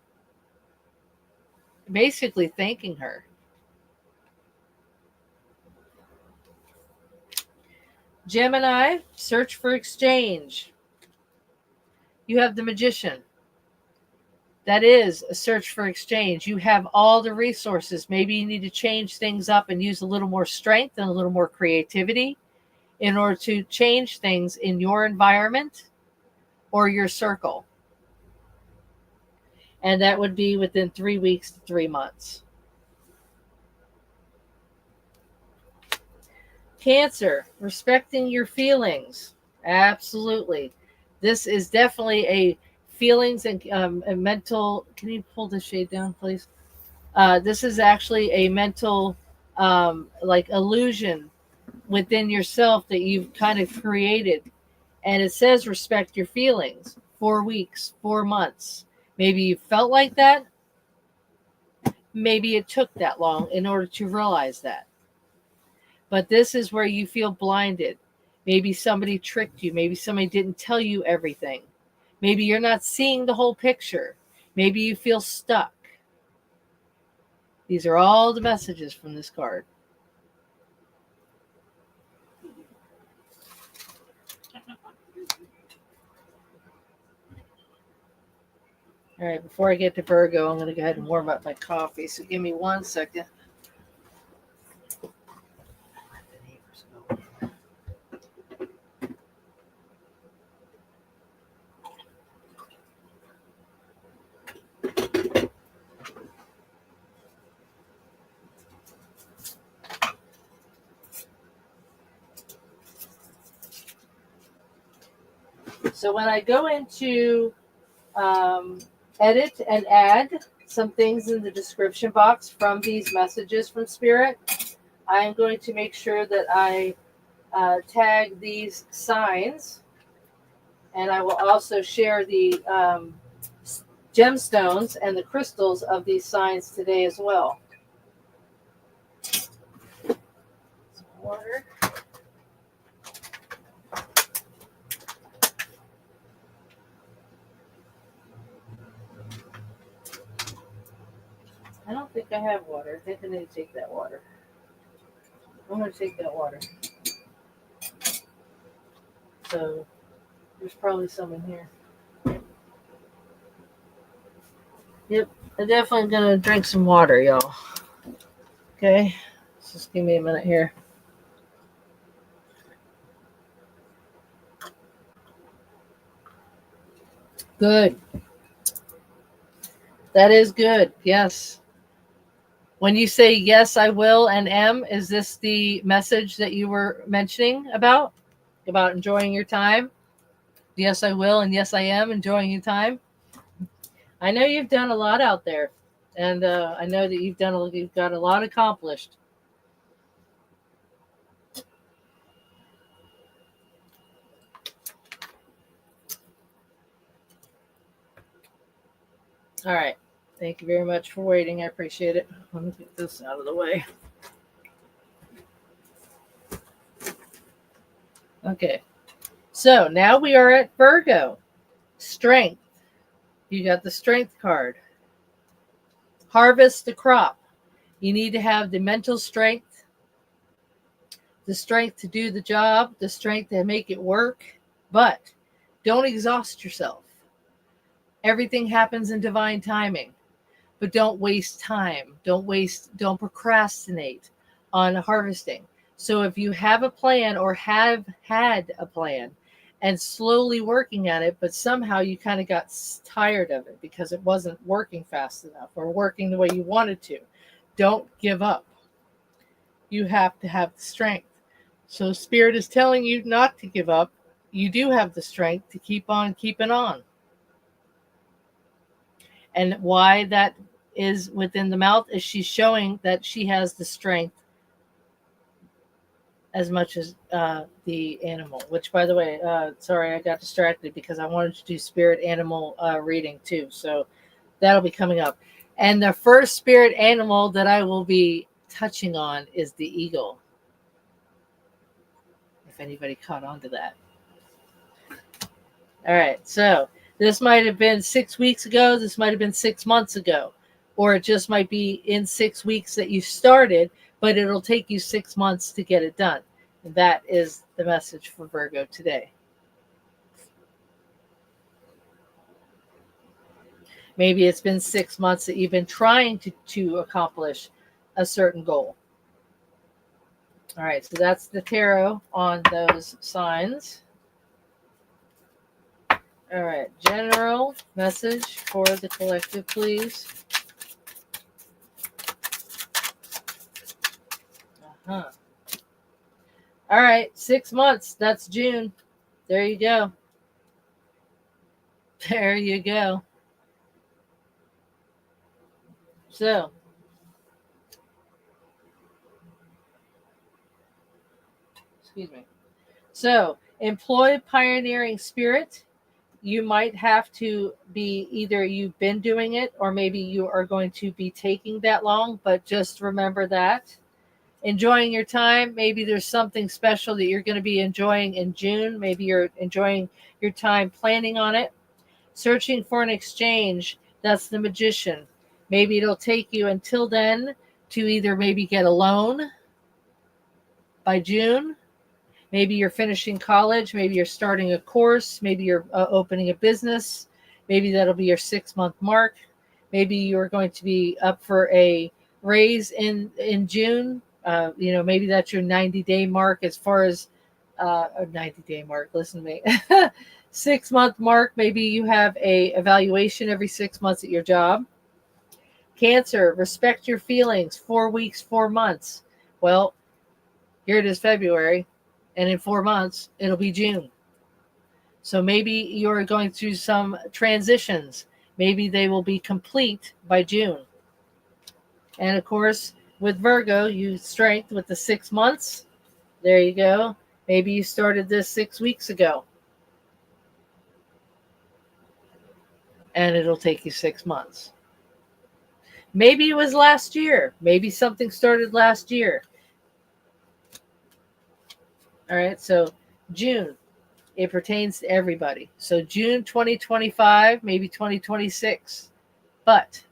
basically thanking her. Gemini, search for exchange. You have the Magician. That is a search for exchange. You have all the resources. Maybe you need to change things up and use a little more strength and a little more creativity in order to change things in your environment or your circle. And that would be within 3 weeks to 3 months. Cancer, respecting your feelings. Absolutely. This is definitely a feelings and a mental. Can you pull the shade down, please? This is actually a mental like illusion within yourself that you've kind of created. And it says respect your feelings. 4 weeks, 4 months. Maybe you felt like that. Maybe it took that long in order to realize that. But this is where you feel blinded. Maybe somebody tricked you. Maybe somebody didn't tell you everything. Maybe you're not seeing the whole picture. Maybe you feel stuck. These are all the messages from this card. All right, before I get to Virgo, I'm going to go ahead and warm up my coffee. So give me 1 second. So when I go into edit and add some things in the description box from these messages from Spirit, I am going to make sure that I tag these signs, and I will also share the gemstones and the crystals of these signs today as well. Some water. I don't think I have water. I think I need to take that water. I'm going to take that water. So there's probably some in here. Yep, I'm definitely going to drink some water, y'all. Okay, just give me a minute here. Good. That is good. Yes. When you say yes, I will and am, is this the message that you were mentioning about enjoying your time? Yes, I will, and yes, I am enjoying your time. I know you've done a lot out there, and I know that you've got a lot accomplished. All right. Thank you very much for waiting. I appreciate it. Let me get this out of the way. Okay. So now we are at Virgo. Strength. You got the strength card. Harvest the crop. You need to have the mental strength, the strength to do the job, the strength to make it work, but don't exhaust yourself. Everything happens in divine timing, but don't waste time. Don't procrastinate on harvesting. So if you have a plan or have had a plan and slowly working at it, but somehow you kind of got tired of it because it wasn't working fast enough or working the way you wanted to, don't give up. You have to have the strength. So Spirit is telling you not to give up. You do have the strength to keep on keeping on. And why that is within the mouth is she's showing that she has the strength as much as the animal, which, by the way, sorry, I got distracted because I wanted to do spirit animal reading too. So that'll be coming up. And the first spirit animal that I will be touching on is the eagle. If anybody caught on to that. All right. So this might have been 6 weeks ago. This might have been 6 months ago. Or it just might be in 6 weeks that you started, but it'll take you 6 months to get it done. And that is the message for Virgo today. Maybe it's been 6 months that you've been trying to accomplish a certain goal. All right, so that's the tarot on those signs. All right, general message for the collective, please. Uh-huh. All right, 6 months. That's June. There you go. There you go. So, excuse me. So, employ pioneering spirit. You might have to be either you've been doing it or maybe you are going to be taking that long, but just remember that. Enjoying your time. Maybe there's something special that you're going to be enjoying in June. Maybe you're enjoying your time planning on it. Searching for an exchange. That's the Magician. Maybe it'll take you until then to either maybe get a loan by June. Maybe you're finishing college. Maybe you're starting a course. Maybe you're opening a business. Maybe that'll be your 6 month mark. Maybe you're going to be up for a raise in June. Maybe that's your 90-day mark as far as a 90-day mark. Listen to me. 6 month mark. Maybe you have a evaluation every 6 months at your job. Cancer, respect your feelings. 4 weeks, 4 months. Well, here it is February, and in 4 months, it'll be June. So maybe you're going through some transitions. Maybe they will be complete by June. And of course, with Virgo, you strength with the 6 months. There you go. Maybe you started this 6 weeks ago. And it'll take you 6 months. Maybe it was last year. Maybe something started last year. All right, so June, it pertains to everybody. So June 2025, maybe 2026, but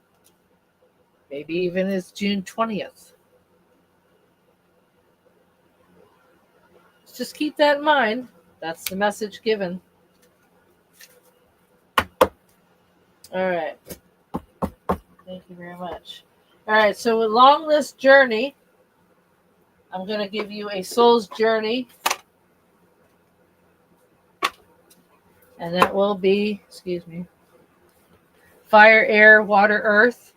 maybe even it's June 20th. Just keep that in mind. That's the message given. All right. Thank you very much. All right, so along this journey, I'm going to give you a soul's journey. And that will be, fire, air, water, earth.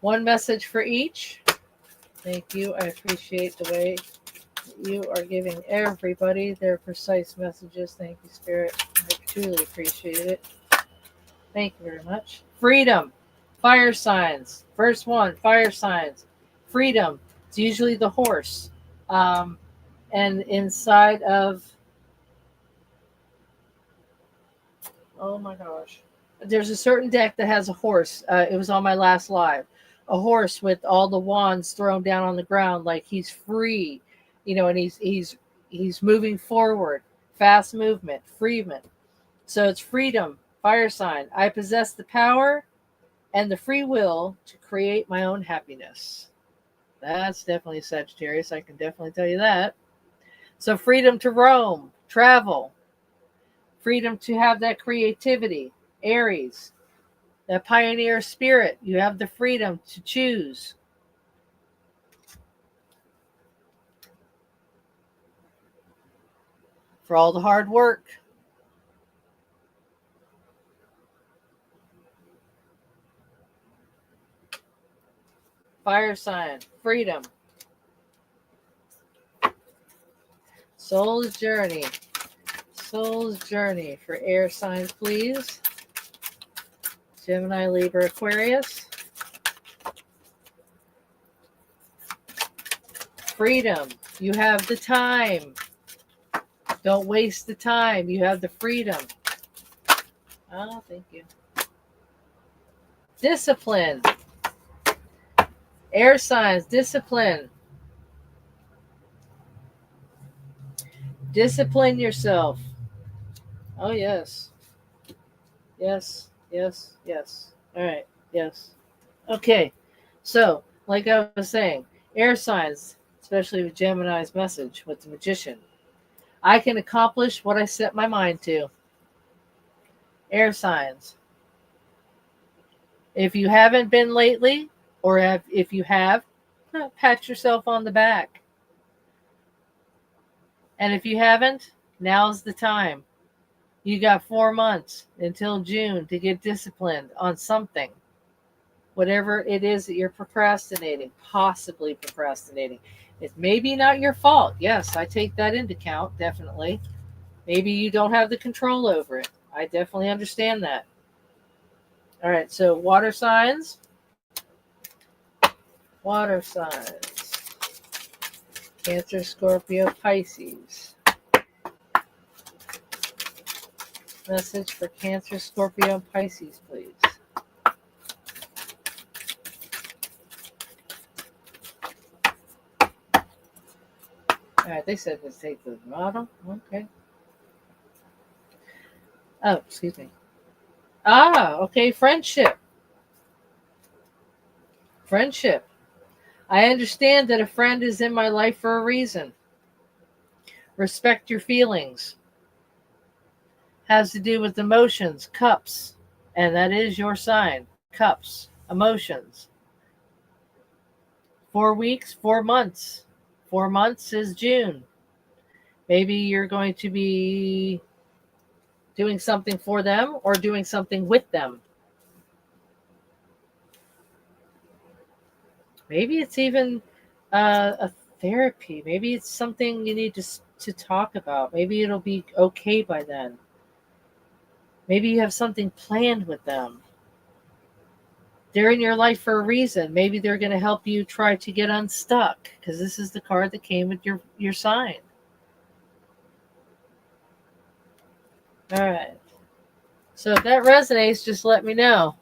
One message for each. Thank you. I appreciate the way you are giving everybody their precise messages. Thank you, Spirit. I truly appreciate it. Thank you very much. Freedom. Fire signs. First one, fire signs. Freedom. It's usually the horse. And inside of, oh my gosh, there's a certain deck that has a horse. It was on my last live. A horse with all the wands thrown down on the ground, like he's free, and he's moving forward. Fast movement, freedom. So it's freedom, fire sign. I possess the power and the free will to create my own happiness. That's definitely Sagittarius. I can definitely tell you that. So freedom to roam, travel, freedom to have that creativity. Aries, that pioneer spirit. You have the freedom to choose. For all the hard work. Fire sign, freedom. Soul's journey. Soul's journey for air signs, please. Gemini, Libra, Aquarius. Freedom. You have the time. Don't waste the time. You have the freedom. Oh, thank you. Discipline. Air signs, discipline. Discipline yourself. Oh, yes. Yes, yes, yes. All right, yes. Okay, so, like I was saying, air signs, especially with Gemini's message with the Magician. I can accomplish what I set my mind to. Air signs. If you haven't been lately, or if you have, pat yourself on the back. And if you haven't, now's the time. You got 4 months until June to get disciplined on something. Whatever it is that you're procrastinating, possibly procrastinating. It's maybe not your fault. Yes, I take that into account, definitely. Maybe you don't have the control over it. I definitely understand that. All right, so water signs. Water signs. Cancer, Scorpio, Pisces. Message for Cancer, Scorpio, and Pisces, please. All right, they said to take the bottom. Okay. Oh, excuse me. Okay, friendship. Friendship. I understand that a friend is in my life for a reason. Respect your feelings. Has to do with emotions, cups. And that is your sign. Cups, emotions. 4 weeks, 4 months. 4 months is June. Maybe you're going to be doing something for them or doing something with them. Maybe it's even a therapy. Maybe it's something you need to talk about. Maybe it'll be okay by then. Maybe you have something planned with them. They're in your life for a reason. Maybe they're going to help you try to get unstuck, because this is the card that came with your sign. All right. So if that resonates, just let me know.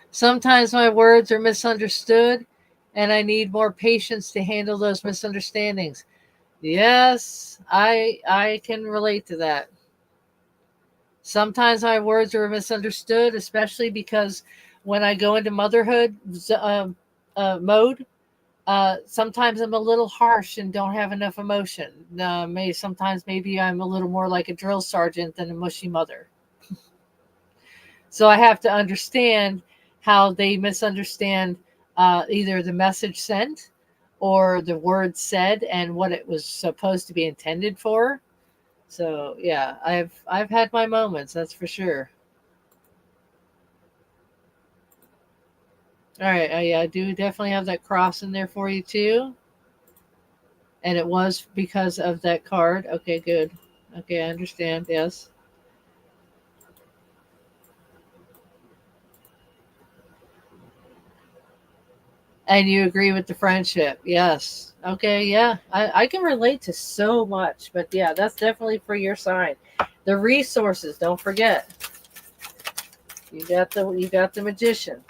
Sometimes my words are misunderstood, and I need more patience to handle those misunderstandings. Yes, I can relate to that. Sometimes my words are misunderstood, especially because when I go into motherhood mode, sometimes I'm a little harsh and don't have enough emotion. Sometimes maybe I'm a little more like a drill sergeant than a mushy mother. So I have to understand how they misunderstand either the message sent or the word said and what it was supposed to be intended for. So yeah, I've had my moments, that's for sure. All right, yeah, I do definitely have that cross in there for you too, and it was because of that card. Okay, good. Okay, I understand. Yes. And you agree with the friendship. Yes. Okay, yeah. I can relate to so much, but yeah, that's definitely for your sign. The resources, don't forget. You got the magician.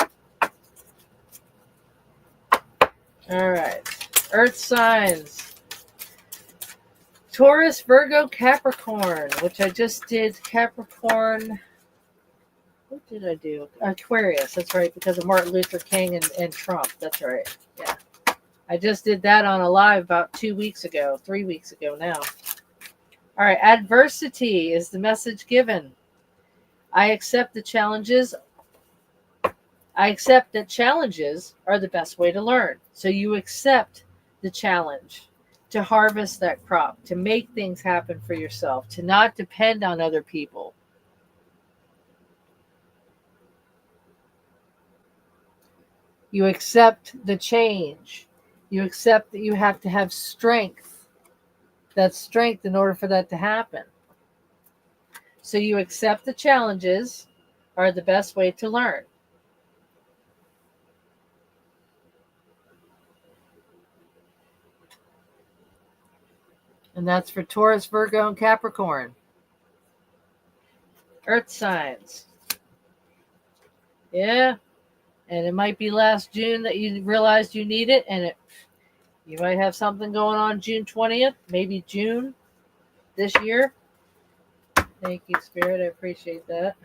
All right. Earth signs. Taurus, Virgo, Capricorn, which I just did Capricorn. What did I do? Aquarius, that's right, because of Martin Luther King and Trump. That's right. Yeah. I just did that on a live about 2 weeks ago, 3 weeks ago now. All right, adversity is the message given. I accept the challenges. I accept that challenges are the best way to learn. So you accept the challenge to harvest that crop, to make things happen for yourself, to not depend on other people. You accept the change. You accept that you have to have strength. That's strength in order for that to happen. So you accept the challenges are the best way to learn. And that's for Taurus, Virgo, and Capricorn. Earth signs. Yeah. And it might be last June that you realized you need it, and you might have something going on June 20th, maybe June this year. Thank you, Spirit. I appreciate that.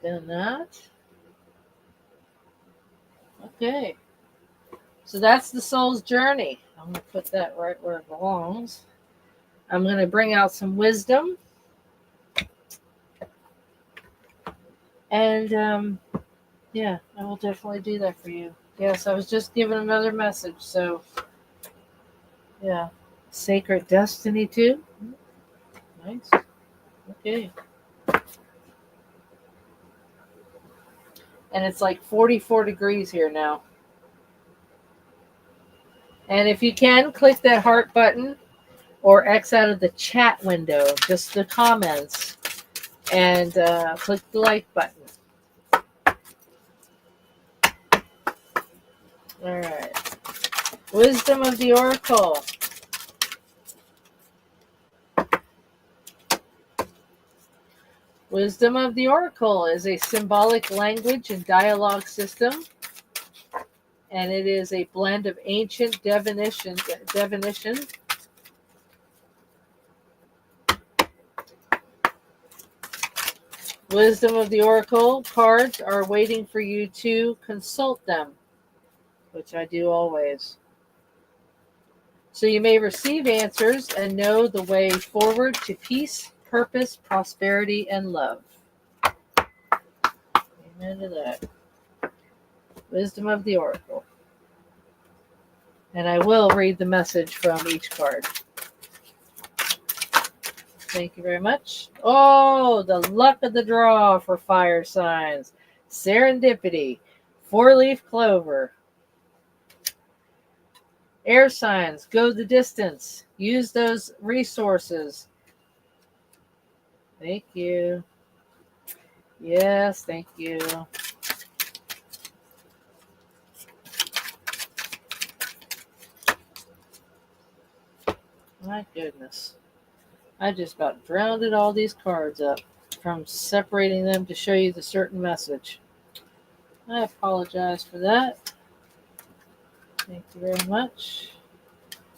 Done that. Okay. So that's the soul's journey. I'm going to put that right where it belongs. I'm going to bring out some wisdom. And yeah, I will definitely do that for you. Yes, I was just given another message. So yeah, sacred destiny too. Nice. Okay. And it's like 44 degrees here now. And if you can, click that heart button or X out of the chat window, just the comments, and click the like button. All right. Wisdom of the Oracle. Wisdom of the Oracle is a symbolic language and dialogue system, and it is a blend of ancient divination. Wisdom of the Oracle cards are waiting for you to consult them, which I do always. So you may receive answers and know the way forward to peace, purpose, prosperity, and love. Amen to that. Wisdom of the Oracle. And I will read the message from each card. Thank you very much. Oh, the luck of the draw for fire signs. Serendipity. 4-leaf clover. Air signs. Go the distance. Use those resources. Thank you. Yes, thank you. My goodness. I just about drowned all these cards up from separating them to show you the certain message. I apologize for that. Thank you very much.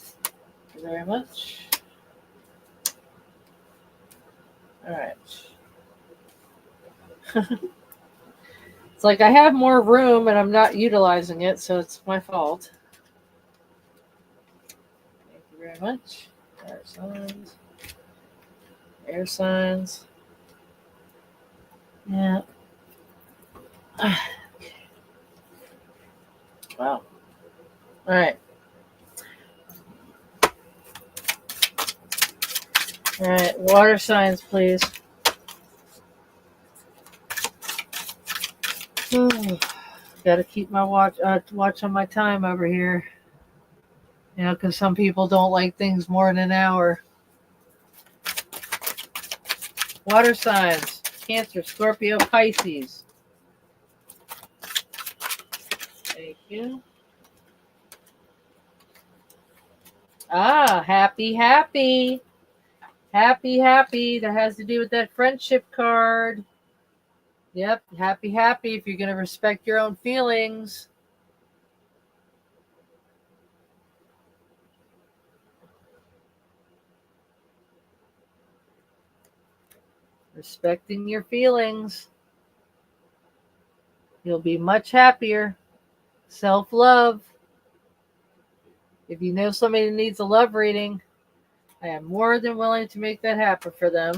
Thank you very much. All right. It's like I have more room and I'm not utilizing it, so it's my fault. Thank you very much. Air signs. Air signs. Yeah. Wow. All right. All right. Water signs, please. Got to keep my watch on my time over here. You know, because some people don't like things more than an hour. Water signs. Cancer, Scorpio, Pisces. Thank you. Ah, happy, happy. Happy, happy. That has to do with that friendship card. Yep, happy, happy if you're going to respect your own feelings. Respecting your feelings. You'll be much happier. Self-love. If you know somebody that needs a love reading, I am more than willing to make that happen for them.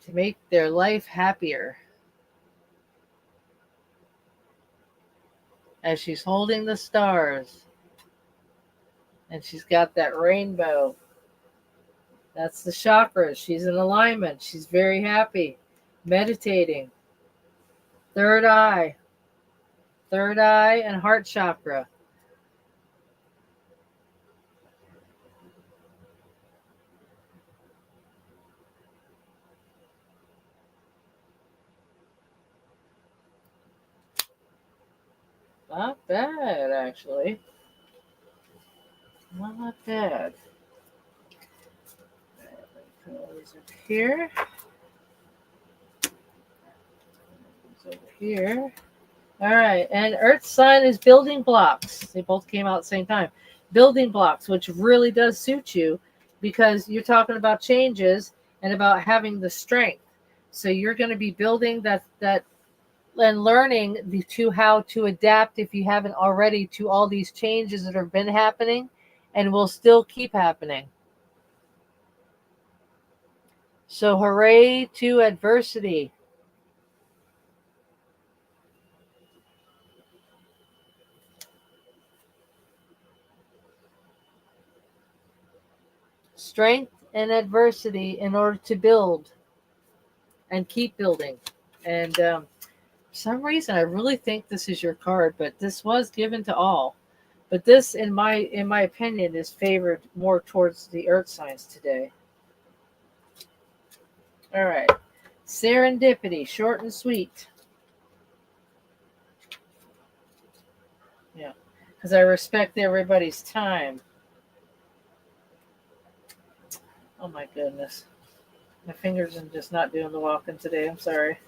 To make their life happier. As she's holding the stars. And she's got that rainbow. That's the chakras. She's in alignment. She's very happy. Meditating. Third eye and heart chakra. Not bad, actually. Not bad. Put all these up here. These over here. All right, and Earth sign is building blocks. They both came out at the same time. Building blocks, which really does suit you because you're talking about changes and about having the strength. So you're going to be building that and learning to how to adapt, if you haven't already, to all these changes that have been happening and will still keep happening. So hooray to adversity. strength and adversity in order to build and keep building. And for some reason, I really think this is your card, but this was given to all. But this, in my opinion, is favored more towards the earth signs today. All right. Serendipity, short and sweet. Yeah. Because I respect everybody's time. Oh my goodness. My fingers are just not doing the walking today. I'm sorry.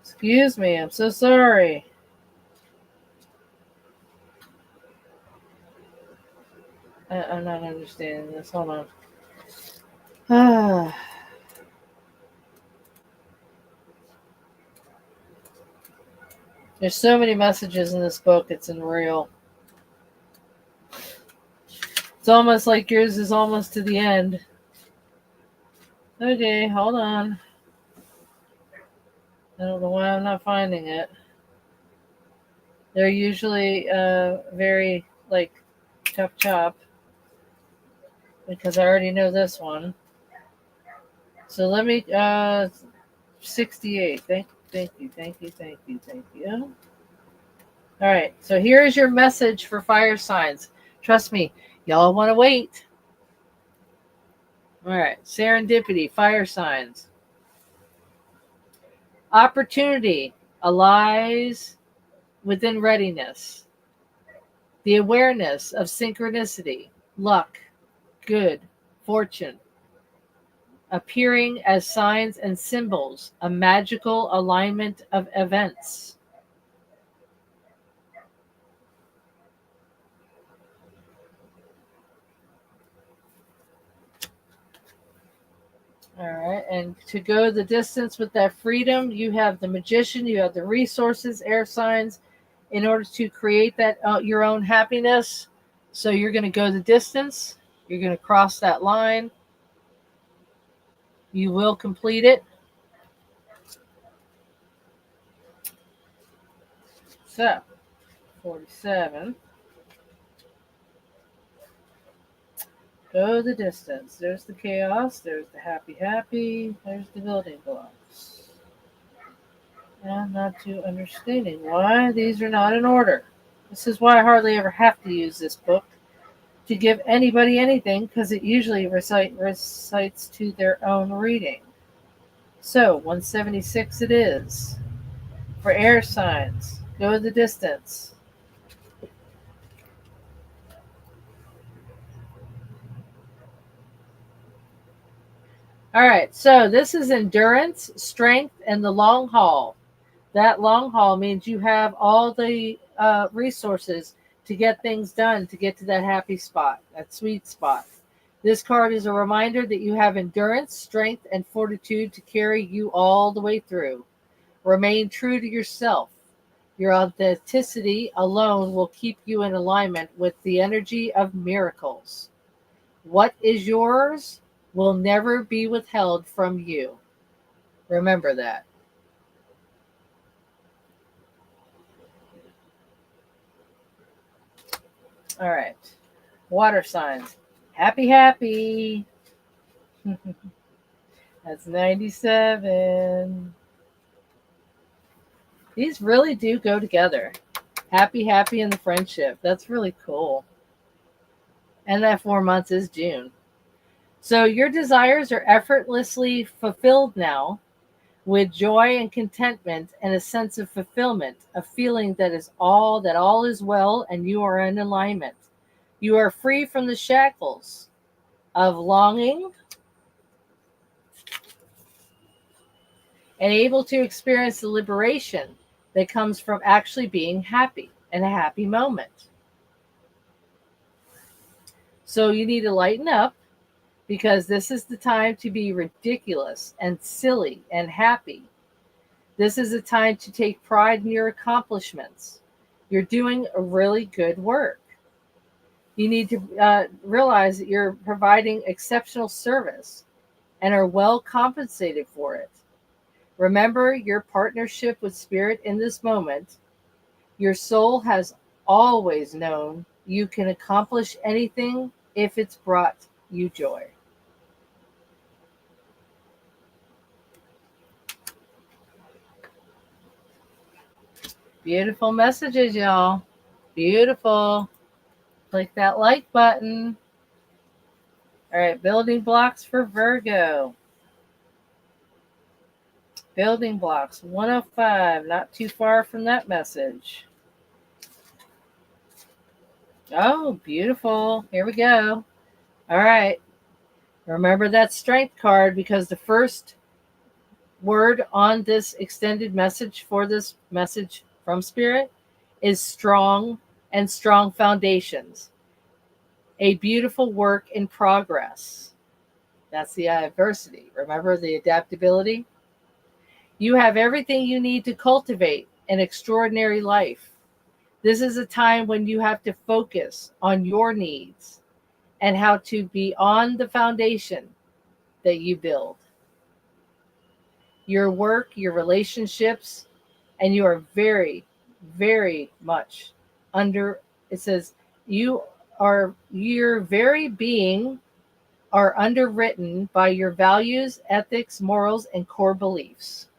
Excuse me. I'm so sorry. I'm not understanding this. Hold on. Ah. There's so many messages in this book. It's unreal. It's almost like yours is almost to the end. Okay, hold on. I don't know why I'm not finding it. They're usually very like chop because I already know this one. So let me 68. Thank you. All right. So here is your message for fire signs. Trust me, y'all want to wait. All right. Serendipity, fire signs. Opportunity lies within readiness. The awareness of synchronicity, luck, good, fortune, appearing as signs and symbols, a magical alignment of events. All right, and to go the distance with that freedom, you have the magician, you have the resources, air signs, in order to create that your own happiness. So you're going to go the distance. You're going to cross that line. You will complete it. So, 47. Go the distance. There's the chaos. There's the happy. There's the building blocks. And not too understanding why these are not in order. This is why I hardly ever have to use this book to give anybody anything, because it usually recites to their own reading. So, 176 it is. For air signs, go the distance. All right, so this is endurance, strength, and the long haul. That long haul means you have all the resources to get things done, to get to that happy spot, that sweet spot. This card is a reminder that you have endurance, strength, and fortitude to carry you all the way through. Remain true to yourself. Your authenticity alone will keep you in alignment with the energy of miracles. What is yours will never be withheld from you. Remember that. All right. Water signs. Happy. That's 97. These really do go together. Happy, and the friendship. That's really cool. And that 4 months is June. So your desires are effortlessly fulfilled now with joy and contentment and a sense of fulfillment, a feeling that all is well and you are in alignment. You are free from the shackles of longing and able to experience the liberation that comes from actually being happy in a happy moment. So you need to lighten up, because this is the time to be ridiculous and silly and happy. This is a time to take pride in your accomplishments. You're doing a really good work. You need to realize that you're providing exceptional service and are well compensated for it. Remember your partnership with Spirit in this moment. Your soul has always known You can accomplish anything if it's brought you joy. Beautiful messages, y'all. Beautiful. Click that like button. All right, building blocks for Virgo. Building blocks 105, not too far from that message. Oh, beautiful. Here we go. All right. Remember that strength card, because the first word on this extended message for this message from Spirit is strong and strong foundations. A beautiful work in progress. That's the adversity. Remember the adaptability? You have everything you need to cultivate an extraordinary life. This is a time when you have to focus on your needs and how to be on the foundation that you build. Your work, your relationships, and you are very, very much under, it says, your very being are underwritten by your values, ethics, morals, and core beliefs.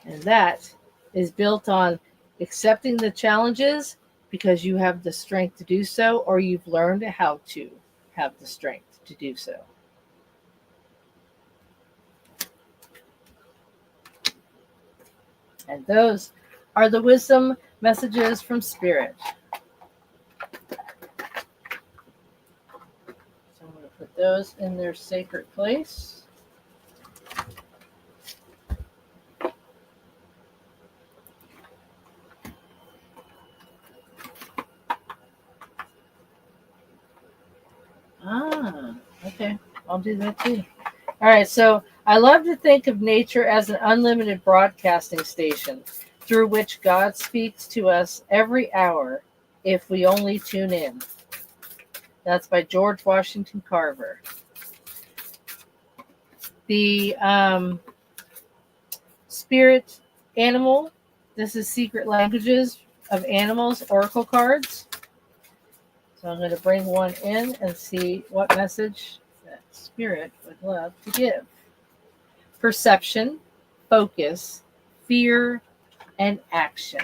And that is built on accepting the challenges because you have the strength to do so, or you've learned how to have the strength to do so. And those are the wisdom messages from Spirit. So I'm going to put those in their sacred place. Okay. I'll do that too. All right. So I love to think of nature as an unlimited broadcasting station through which God speaks to us every hour if we only tune in. That's by George Washington Carver. The spirit animal. This is Secret Languages of Animals Oracle cards. So I'm going to bring one in and see what message that Spirit would love to give. Perception, focus, fear, and action.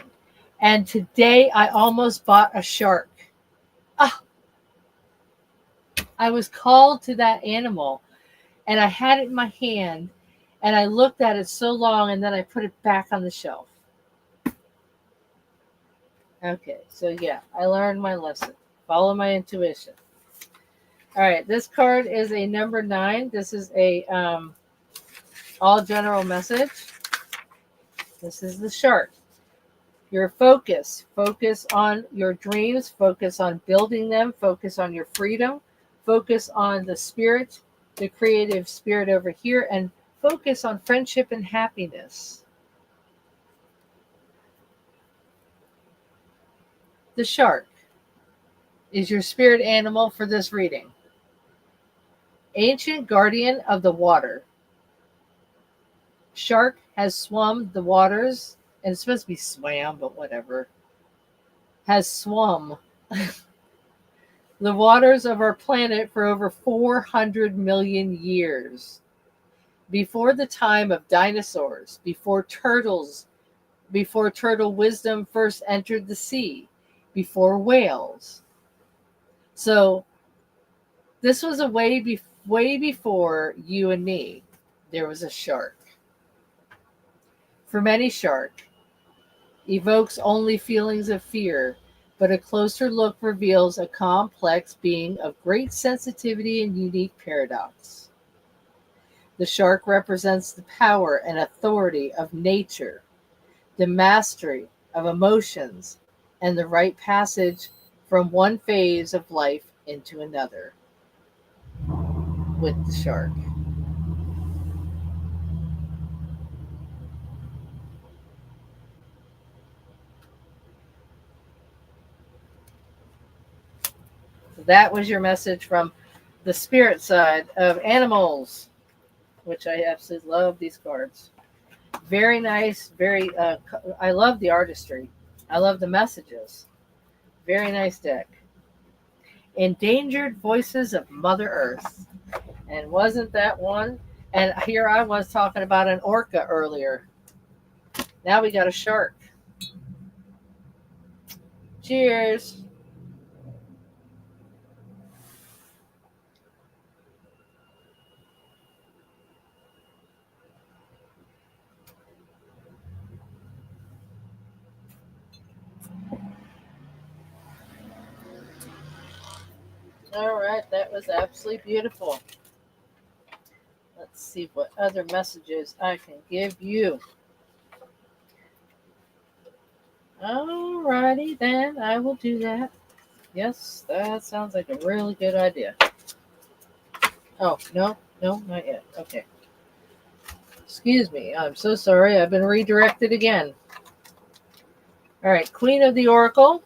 And today I almost bought a shark. Ah, I was called to that animal, and I had it in my hand, and I looked at it so long, and then I put it back on the shelf. Okay, so yeah, I learned my lesson. Follow my intuition. All right, this card is a number 9. This is a all general message. This is the shark. Your focus. Focus on your dreams. Focus on building them. Focus on your freedom. Focus on the spirit, the creative spirit over here, and focus on friendship and happiness. The shark is your spirit animal for this reading. Ancient guardian of the water. Shark has swum the waters, and it's supposed to be swam, but whatever. Has swum the waters of our planet for over 400 million years. Before the time of dinosaurs, before turtle wisdom first entered the sea, before whales. So this was a way before you and me. There was a shark. For many, shark evokes only feelings of fear, but a closer look reveals a complex being of great sensitivity and unique paradox. The shark represents the power and authority of nature, the mastery of emotions, and the right passage from one phase of life into another with the shark. So that was your message from the spirit side of animals, which I absolutely love these cards. Very nice. I love the artistry. I love the messages. Very nice deck. Endangered Voices of Mother Earth. And wasn't that one? And here I was talking about an orca earlier. Now we got a shark. Cheers. All right, that was absolutely beautiful. Let's see what other messages I can give you. All righty then, I will do that. Yes, that sounds like a really good idea. Oh, no, not yet. Okay. Excuse me, I'm so sorry. I've been redirected again. All right, Queen of the Oracle.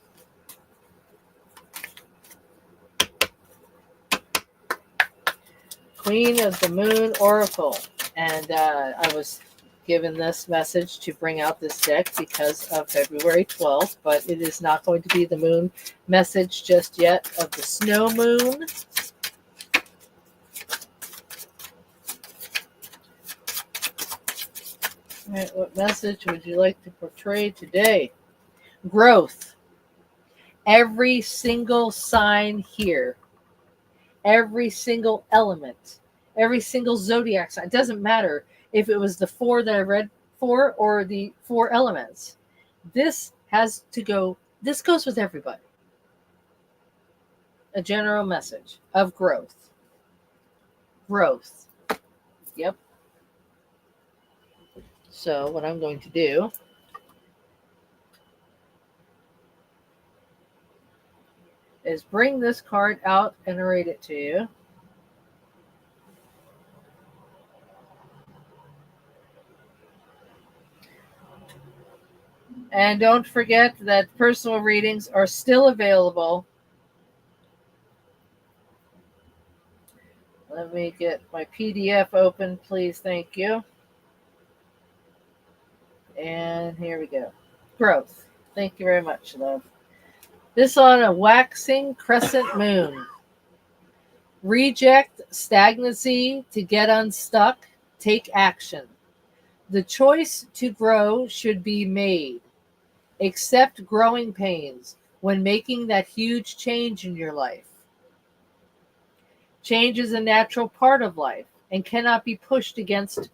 Queen of the Moon Oracle. And I was given this message to bring out this deck because of February 12th, but it is not going to be the moon message just yet of the snow moon. All right, what message would you like to portray today? Growth. Every single sign here, every single element, every single zodiac sign. It doesn't matter if it was the 4 that I read for or the 4 elements. This has to go, this goes with everybody. A general message of growth. Growth. Yep. So what I'm going to do is bring this card out and read it to you. And don't forget that personal readings are still available. Let me get my PDF open, please. Thank you. And here we go. Growth. Thank you very much, love. This on a waxing crescent moon. Reject stagnancy to get unstuck. Take action. The choice to grow should be made. Accept growing pains when making that huge change in your life. Change is a natural part of life and cannot be pushed against.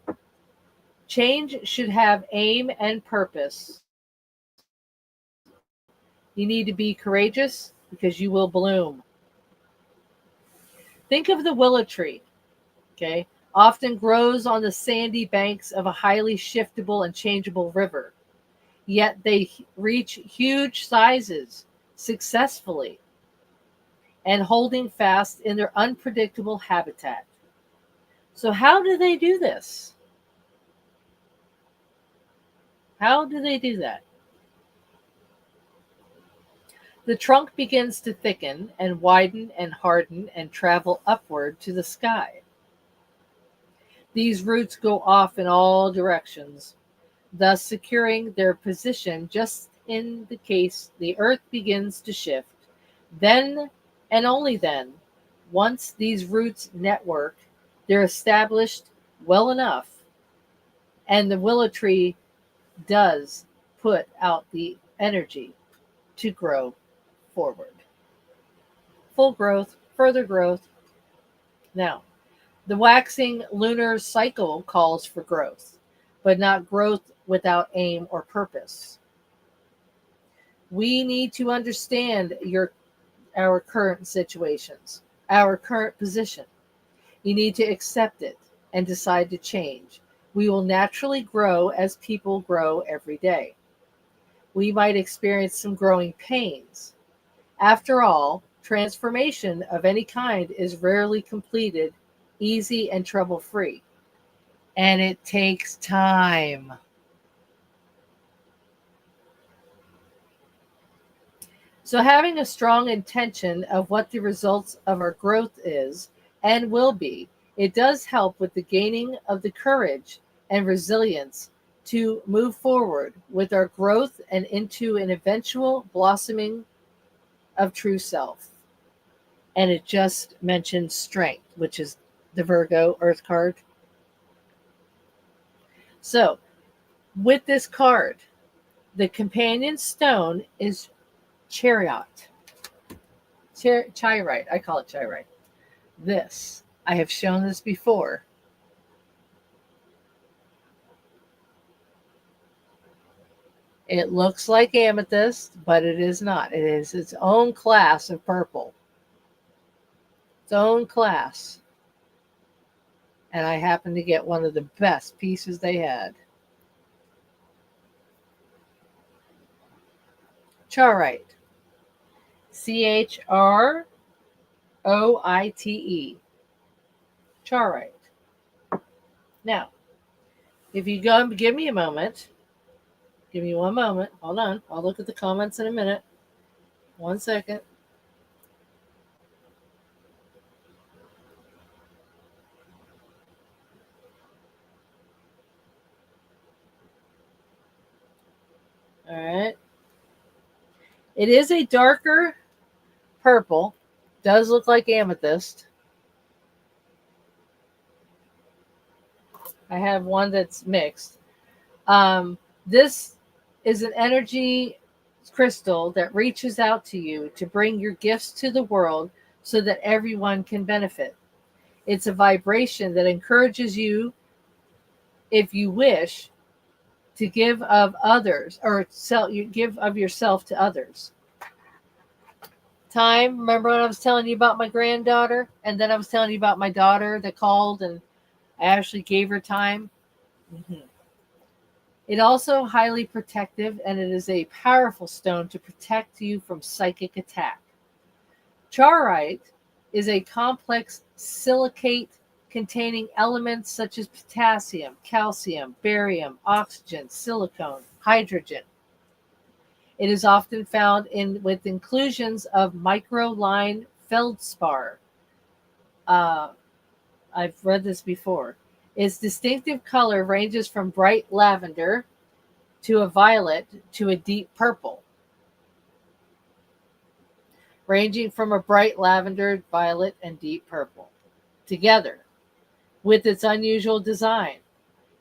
Change should have aim and purpose. You need to be courageous because you will bloom. Think of the willow tree, okay? Often grows on the sandy banks of a highly shiftable and changeable river. Yet they reach huge sizes successfully and holding fast in their unpredictable habitat. So how do they do this? How do they do that? The trunk begins to thicken and widen and harden and travel upward to the sky. These roots go off in all directions, thus securing their position just in the case the earth begins to shift. Then, and only then, once these roots network, they're established well enough, and the willow tree does put out the energy to grow forward. Full growth, further growth. Now, the waxing lunar cycle calls for growth, but not growth without aim or purpose. We need to understand our current situations, our current position. You need to accept it and decide to change. We will naturally grow as people grow every day. We might experience some growing pains. After all, transformation of any kind is rarely completed, easy, and trouble-free. And it takes time. So having a strong intention of what the results of our growth is and will be, it does help with the gaining of the courage and resilience to move forward with our growth and into an eventual blossoming of true self. And it just mentioned strength, which is the Virgo Earth card. So, with this card, the companion stone is chariot. Chirite. I call it chirite. This, I have shown this before. It looks like amethyst, but it is not. It is its own class of purple. Its own class. And I happened to get one of the best pieces they had. Charite. Chroite. Charite. Now, if you go, give me a moment. Give me one moment. Hold on. I'll look at the comments in a minute. 1 second. All right. It is a darker purple. Does look like amethyst. I have one that's mixed. This is an energy crystal that reaches out to you to bring your gifts to the world so that everyone can benefit. It's a vibration that encourages you, if you wish, to give of others or you give of yourself to others. Time, remember when I was telling you about my granddaughter? And then I was telling you about my daughter that called and I actually gave her time. Mm-hmm. It also highly protective, and it is a powerful stone to protect you from psychic attack. Charoite is a complex silicate containing elements such as potassium, calcium, barium, oxygen, silicone, hydrogen. It is often found with inclusions of microline feldspar. I've read this before. Its distinctive color ranges from bright lavender to a violet to a deep purple. Ranging from a bright lavender, violet, and deep purple. Together, with its unusual design,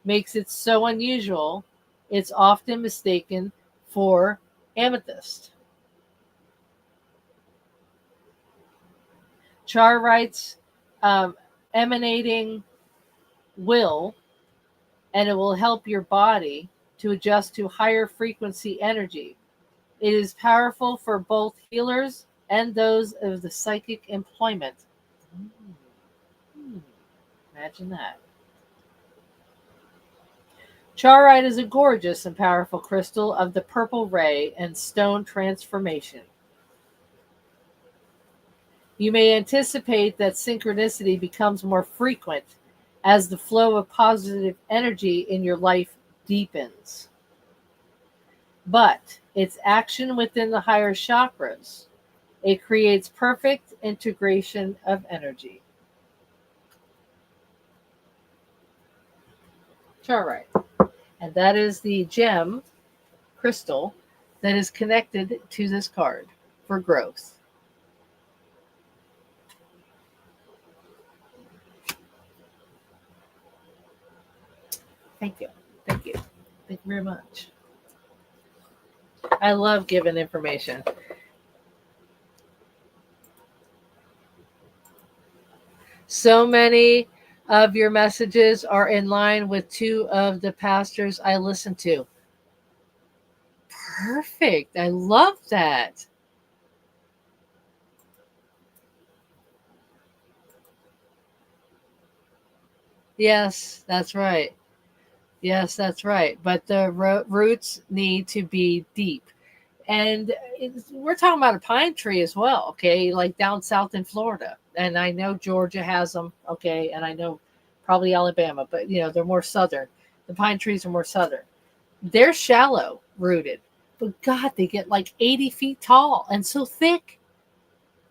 makes it so unusual, it's often mistaken for amethyst. Charite's emanating will, and it will help your body to adjust to higher frequency energy. It is powerful for both healers and those of the psychic employment. Imagine that. Charoite is a gorgeous and powerful crystal of the purple ray and stone transformation. You may anticipate that synchronicity becomes more frequent as the flow of positive energy in your life deepens. But its action within the higher chakras, it creates perfect integration of energy. Charoite. And that is the gem crystal that is connected to this card for growth. Thank you. Thank you. Thank you very much. I love giving information. So many of your messages are in line with two of the pastors I listen to. Perfect. I love that. Yes, that's right. Yes, that's right. But the roots need to be deep. And we're talking about a pine tree as well, okay? Like down south in Florida. And I know Georgia has them, okay? And I know probably Alabama, but, they're more southern. The pine trees are more southern. They're shallow rooted. But, God, they get like 80 feet tall and so thick.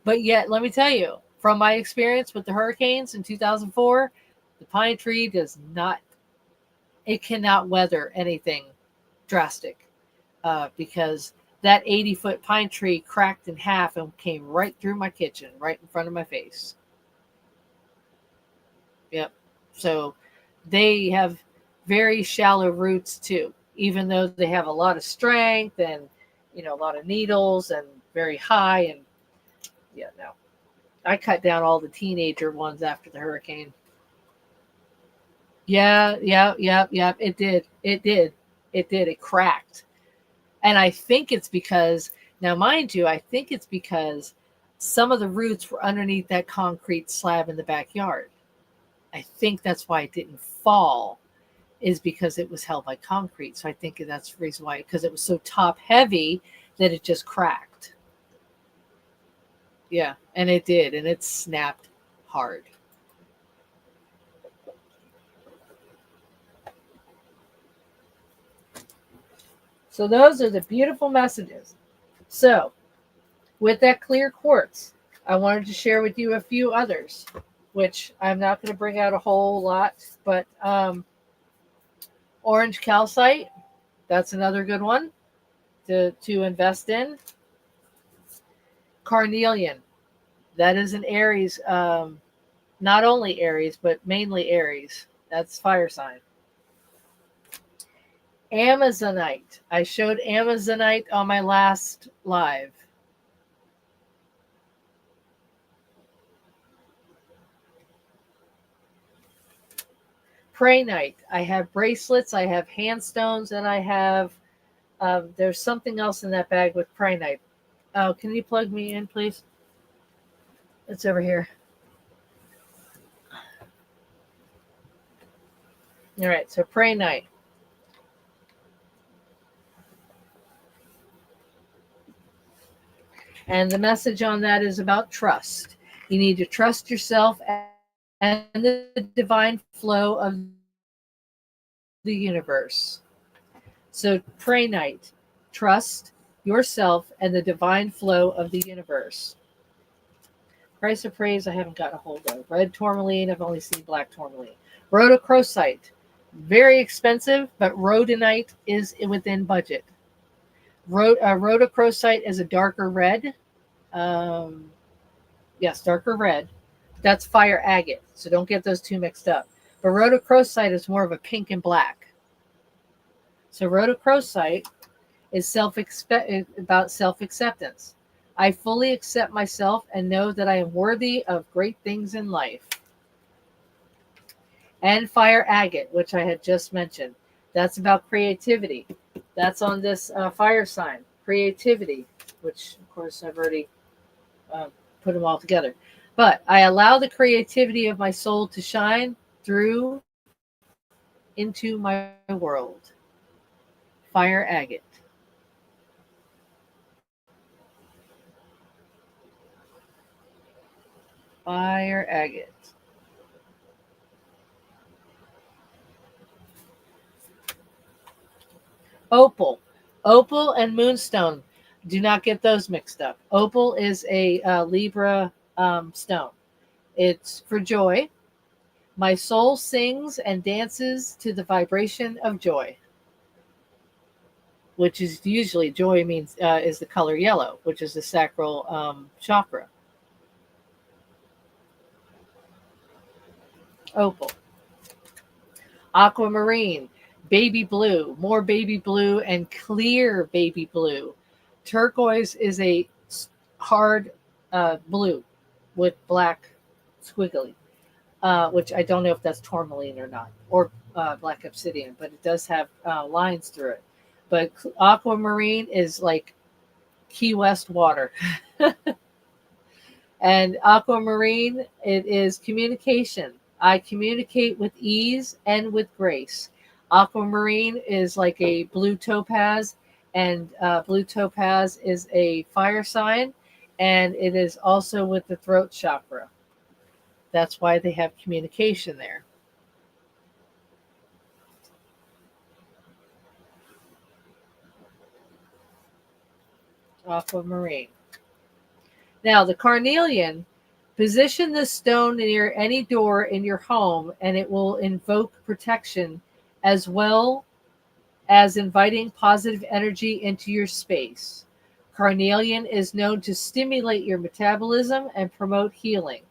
But yet, let me tell you, from my experience with the hurricanes in 2004, the pine tree does not it cannot weather anything drastic, because that 80-foot pine tree cracked in half and came right through my kitchen, right in front of my face. Yep. So they have very shallow roots too, even though they have a lot of strength and, a lot of needles and very high. And yeah, no, I cut down all the teenager ones after the hurricane. Yeah, yeah, yeah, yeah. It did. It did. It did. It cracked. And I think it's because, now, mind you, I think it's because some of the roots were underneath that concrete slab in the backyard. I think that's why it didn't fall, is because it was held by concrete. So I think that's the reason why, because it was so top heavy that it just cracked. Yeah, and it did, and it snapped hard. So those are the beautiful messages. So with that clear quartz, I wanted to share with you a few others, which I'm not going to bring out a whole lot, but orange calcite, that's another good one to invest in. Carnelian, that is an Aries, not only Aries, but mainly Aries. That's fire sign. Amazonite. I showed Amazonite on my last live. Prainite. I have bracelets, I have handstones, and I have, there's something else in that bag with prainite. Oh, can you plug me in, please? It's over here. All right, so prainite. And the message on that is about trust. You need to trust yourself and the divine flow of the universe. So prainite, trust yourself and the divine flow of the universe. Price of praise, I haven't gotten a hold of. Red tourmaline, I've only seen black tourmaline. Rhodochrosite, very expensive, but rhodonite is within budget. Rhodochrosite is a darker red. Yes, darker red. That's fire agate, so don't get those two mixed up. But rhodochrosite is more of a pink and black. So rhodochrosite is about self-acceptance. I fully accept myself and know that I am worthy of great things in life. And fire agate, which I had just mentioned. That's about creativity. That's on this fire sign, creativity, which, of course, I've already put them all together. But I allow the creativity of my soul to shine through into my world. Fire agate. Fire agate. Opal. Opal and moonstone. Do not get those mixed up. Opal is a Libra stone. It's for joy. My soul sings and dances to the vibration of joy, which is usually joy means is the color yellow, which is the sacral chakra. Opal. Aquamarine, baby blue, more baby blue and clear baby blue. Turquoise is a hard blue with black squiggly, which I don't know if that's tourmaline or not, or black obsidian, but it does have lines through it. But aquamarine is like Key West water. And aquamarine, it is communication. I communicate with ease and with grace. Aquamarine is like a blue topaz, and blue topaz is a fire sign, and it is also with the throat chakra. That's why they have communication there. Aquamarine. Now, the carnelian, position this stone near any door in your home and it will invoke protection as well as inviting positive energy into your space. Carnelian is known to stimulate your metabolism and promote healing.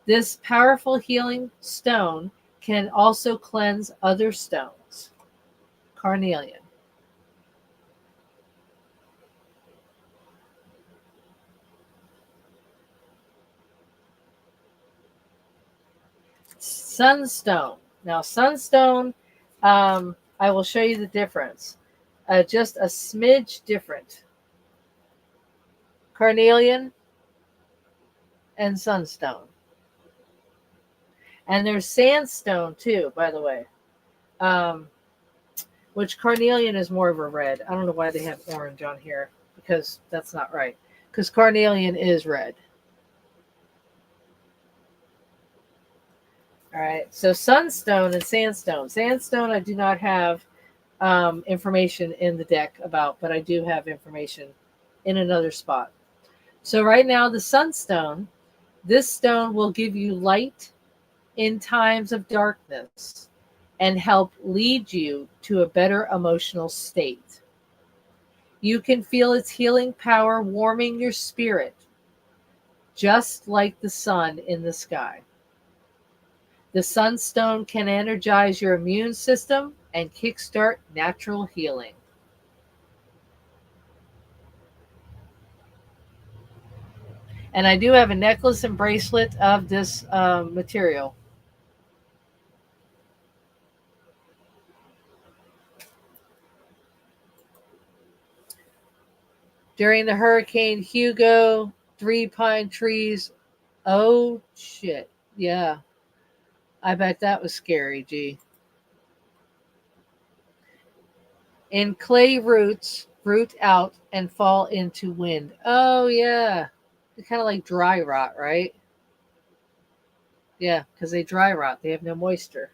This powerful healing stone can also cleanse other stones. Carnelian. Sunstone. Now, sunstone, I will show you the difference. Just a smidge different. Carnelian and sunstone. And there's sandstone too, by the way. Which carnelian is more of a red. I don't know why they have orange on here, because that's not right. Because carnelian is red. All right, so sunstone and sandstone. Sandstone I do not have information in the deck about, but I do have information in another spot. So right now, the sunstone, this stone will give you light in times of darkness and help lead you to a better emotional state. You can feel its healing power warming your spirit, just like the sun in the sky. The sunstone can energize your immune system and kickstart natural healing. And I do have a necklace and bracelet of this material. During the Hurricane Hugo, 3 pine trees. Oh, shit. Yeah. I bet that was scary, gee. In clay roots, root out and fall into wind. Oh, yeah. It's kind of like dry rot, right? Yeah, because they dry rot. They have no moisture.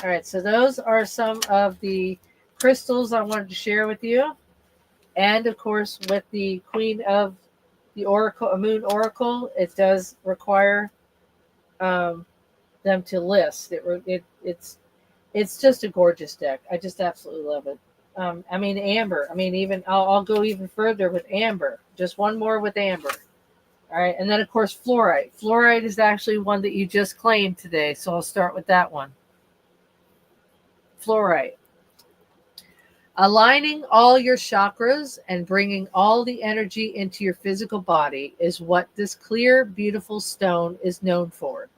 All right, so those are some of the crystals I wanted to share with you. And, of course, with the Queen of the Oracle, Moon Oracle, it does require them to list. It's just a gorgeous deck. I just absolutely love it. I mean, amber. I mean, even I'll go even further with amber. Just one more with amber. All right, and then of course fluorite. Fluorite is actually one that you just claimed today, so I'll start with that one. Fluorite. Aligning all your chakras and bringing all the energy into your physical body is what this clear, beautiful stone is known for.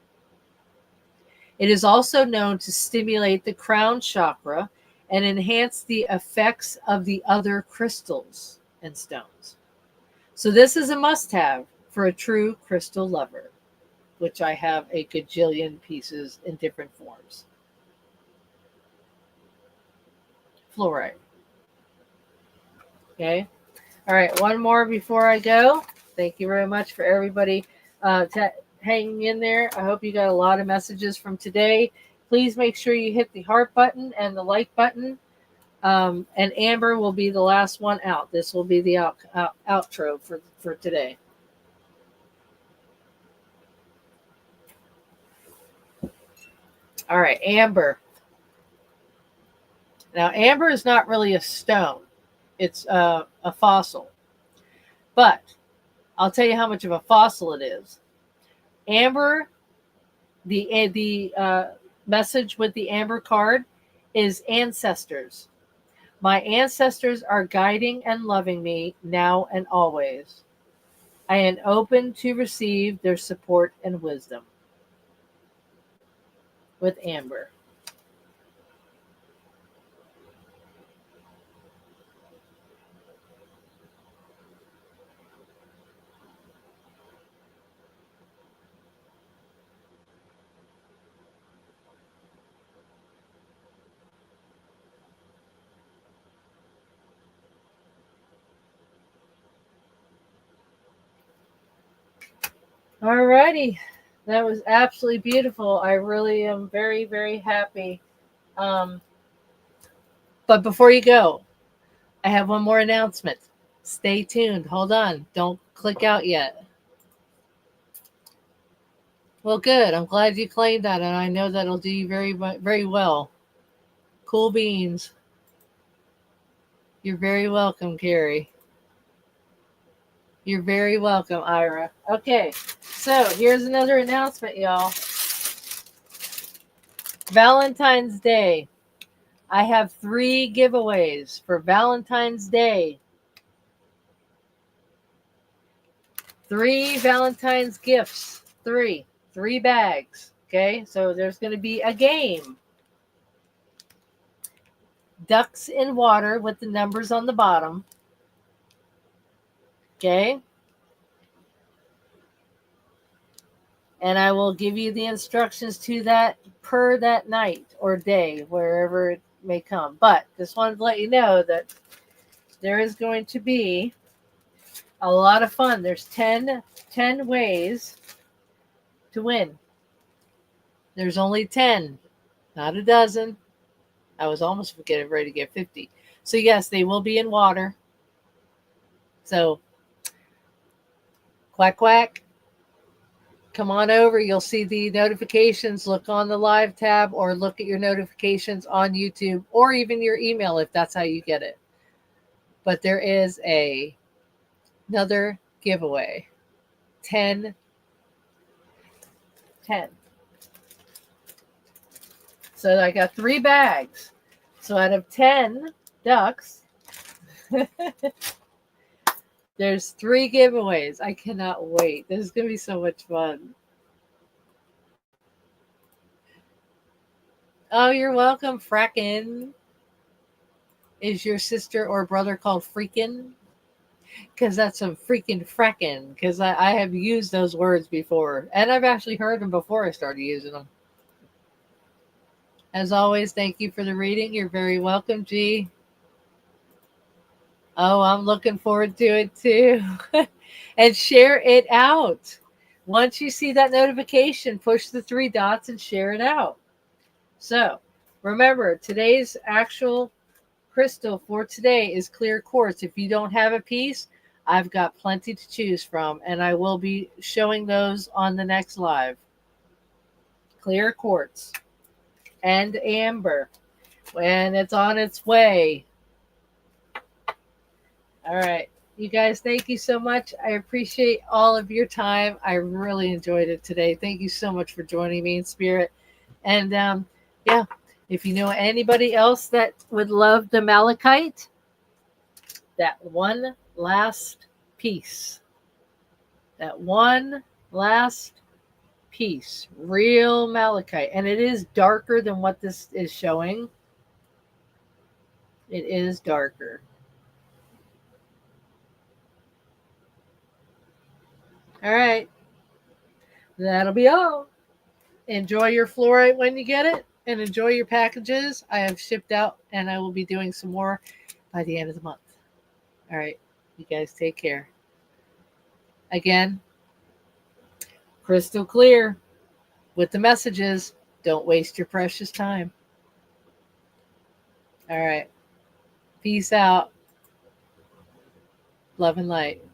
It is also known to stimulate the crown chakra and enhance the effects of the other crystals and stones. So this is a must-have for a true crystal lover, which I have a gajillion pieces in different forms. Fluorite. Okay. All right. One more before I go. Thank you very much for everybody hanging in there. I hope you got a lot of messages from today. Please make sure you hit the heart button and the like button. And Amber will be the last one out. This will be the outro for today. All right, amber. Now, amber is not really a stone. It's a fossil. But I'll tell you how much of a fossil it is. Amber, the message with the amber card is ancestors. My ancestors are guiding and loving me now and always. I am open to receive their support and wisdom. With amber. All righty. That was absolutely beautiful. I really am very, very happy. But before you go, I have one more announcement. Stay tuned. Hold on. Don't click out yet. Well, good. I'm glad you claimed that, and I know that'll do you very well. Cool beans. You're very welcome, Carrie. You're very welcome, Ira. Okay, so here's another announcement, y'all. Valentine's Day. I have 3 giveaways for Valentine's Day. 3 Valentine's gifts. 3. 3 bags. Okay, so there's going to be a game. Ducks in water with the numbers on the bottom. Okay. And I will give you the instructions to that per that night or day, wherever it may come. But just wanted to let you know that there is going to be a lot of fun. There's 10 ways to win. There's only 10, not a dozen. I was almost getting ready to get 50. So yes, they will be in water. So quack, quack. Come on over. You'll see the notifications. Look on the live tab or look at your notifications on YouTube or even your email if that's how you get it. But there is another giveaway. 10. So I got 3 bags. So out of 10 ducks, there's 3 giveaways. I cannot wait. This is going to be so much fun. Oh, you're welcome, Frackin'. Is your sister or brother called Freakin'? Because that's a freaking frackin'. Because I have used those words before. And I've actually heard them before I started using them. As always, thank you for the reading. You're very welcome, G. Oh, I'm looking forward to it too. And share it out. Once you see that notification, push the 3 dots and share it out. So remember, today's actual crystal for today is clear quartz. If you don't have a piece, I've got plenty to choose from, and I will be showing those on the next live. Clear quartz and amber, and it's on its way. All right, you guys, thank you so much. I appreciate all of your time. I really enjoyed it today. Thank you so much for joining me in spirit. And yeah, if you know anybody else that would love the malachite, that one last piece, real malachite, and it is darker than what this is showing. It is darker. All right, that'll be all. Enjoy your fluorite when you get it, and enjoy your packages. I have shipped out, and I will be doing some more by the end of the month. All right, you guys take care. Again, crystal clear with the messages. Don't waste your precious time. All right. Peace out. Love and light.